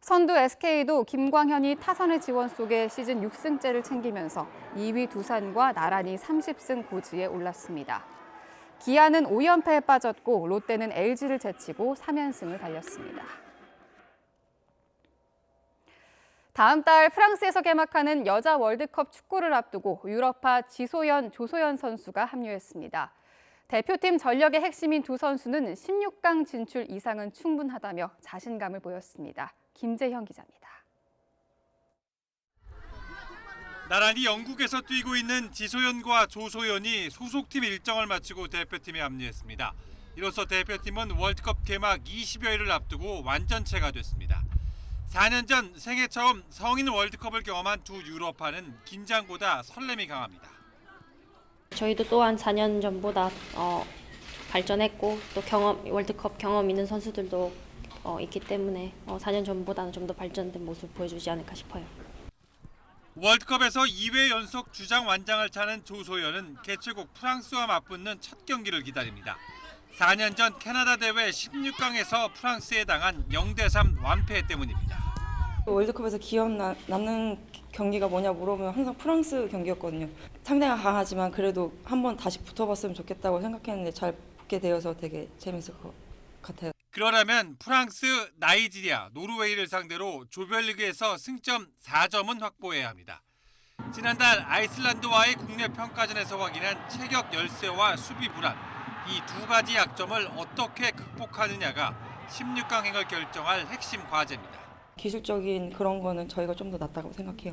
선두 SK도 김광현이 타선의 지원 속에 시즌 6승째를 챙기면서 2위 두산과 나란히 30승 고지에 올랐습니다. 기아는 5연패에 빠졌고 롯데는 LG를 제치고 3연승을 달렸습니다. 다음 달 프랑스에서 개막하는 여자 월드컵 축구를 앞두고 유럽파 지소연, 조소연 선수가 합류했습니다. 대표팀 전력의 핵심인 두 선수는 16강 진출 이상은 충분하다며 자신감을 보였습니다. 김재형 기자입니다. 나란히 영국에서 뛰고 있는 지소연과 조소연이 소속팀 일정을 마치고 대표팀에 합류했습니다. 이로써 대표팀은 월드컵 개막 20여일을 앞두고 완전체가 됐습니다. 4년 전 생애 처음 성인 월드컵을 경험한 두 유럽파는 긴장보다 설렘이 강합니다. 저희도 또한 4년 전보다 발전했고 또 월드컵 경험 있는 선수들도 있기 때문에 4년 전보다는 좀 더 발전된 모습을 보여주지 않을까 싶어요. 월드컵에서 2회 연속 주장 완장을 차는 조소연은 개최국 프랑스와 맞붙는 첫 경기를 기다립니다. 4년 전 캐나다 대회 16강에서 프랑스에 당한 0대3 완패 때문입니다. 월드컵에서 기억 남는 경기가 뭐냐 물어보면 항상 프랑스 경기였거든요. 상대가 강하지만 그래도 한번 다시 붙어봤으면 좋겠다고 생각했는데 잘 붙게 되어서 되게 재밌을 것 같아요. 그러려면 프랑스, 나이지리아, 노르웨이를 상대로 조별리그에서 승점 4점은 확보해야 합니다. 지난달 아이슬란드와의 국내 평가전에서 확인한 체격 열세와 수비 불안, 이 두 가지 약점을 어떻게 극복하느냐가 16강행을 결정할 핵심 과제입니다. 기술적인 그런 거는 저희가 좀 더 낫다고 생각해요.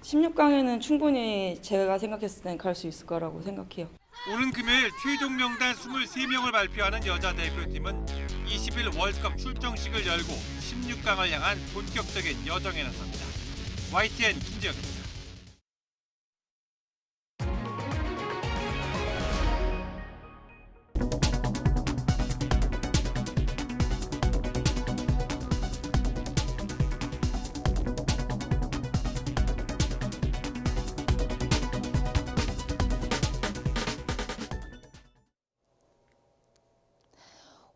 16강에는 충분히 제가 생각했을 땐 갈 수 있을 거라고 생각해요. 오는 금요일 최종 명단 23명을 발표하는 여자 대표팀은 20일 월드컵 출정식을 열고 16강을 향한 본격적인 여정에 나섭니다. YTN 김지혁입니다.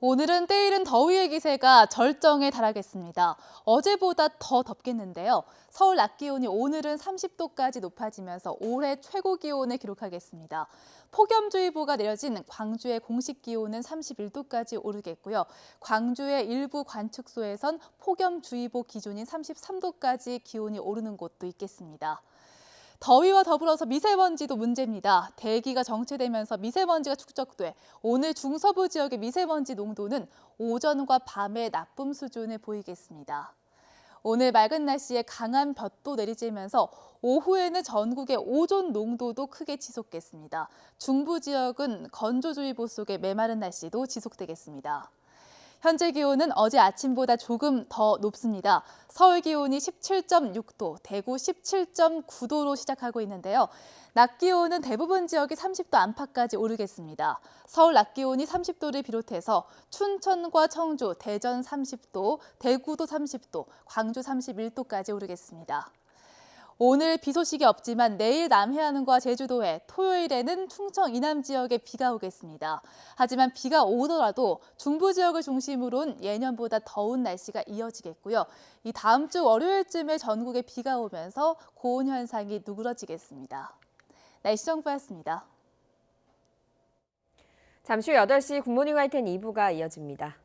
오늘은 때이른 더위의 기세가 절정에 달하겠습니다. 어제보다 더 덥겠는데요. 서울 낮 기온이 오늘은 30도까지 높아지면서 올해 최고 기온을 기록하겠습니다. 폭염주의보가 내려진 광주의 공식 기온은 31도까지 오르겠고요. 광주의 일부 관측소에선 폭염주의보 기준인 33도까지 기온이 오르는 곳도 있겠습니다. 더위와 더불어서 미세먼지도 문제입니다. 대기가 정체되면서 미세먼지가 축적돼 오늘 중서부 지역의 미세먼지 농도는 오전과 밤에 나쁨 수준을 보이겠습니다. 오늘 맑은 날씨에 강한 볕도 내리쬐면서 오후에는 전국의 오존 농도도 크게 치솟겠습니다. 중부 지역은 건조주의보 속에 메마른 날씨도 지속되겠습니다. 현재 기온은 어제 아침보다 조금 더 높습니다. 서울 기온이 17.6도, 대구 17.9도로 시작하고 있는데요. 낮 기온은 대부분 지역이 30도 안팎까지 오르겠습니다. 서울 낮 기온이 30도를 비롯해서 춘천과 청주, 대전 30도, 대구도 30도, 광주 31도까지 오르겠습니다. 오늘 비 소식이 없지만 내일 남해안과 제주도에, 토요일에는 충청 이남 지역에 비가 오겠습니다. 하지만 비가 오더라도 중부 지역을 중심으로는 예년보다 더운 날씨가 이어지겠고요. 이 다음 주 월요일쯤에 전국에 비가 오면서 고온 현상이 누그러지겠습니다. 날씨 정보였습니다. 잠시 후 8시 굿모닝 YTN 2부가 이어집니다.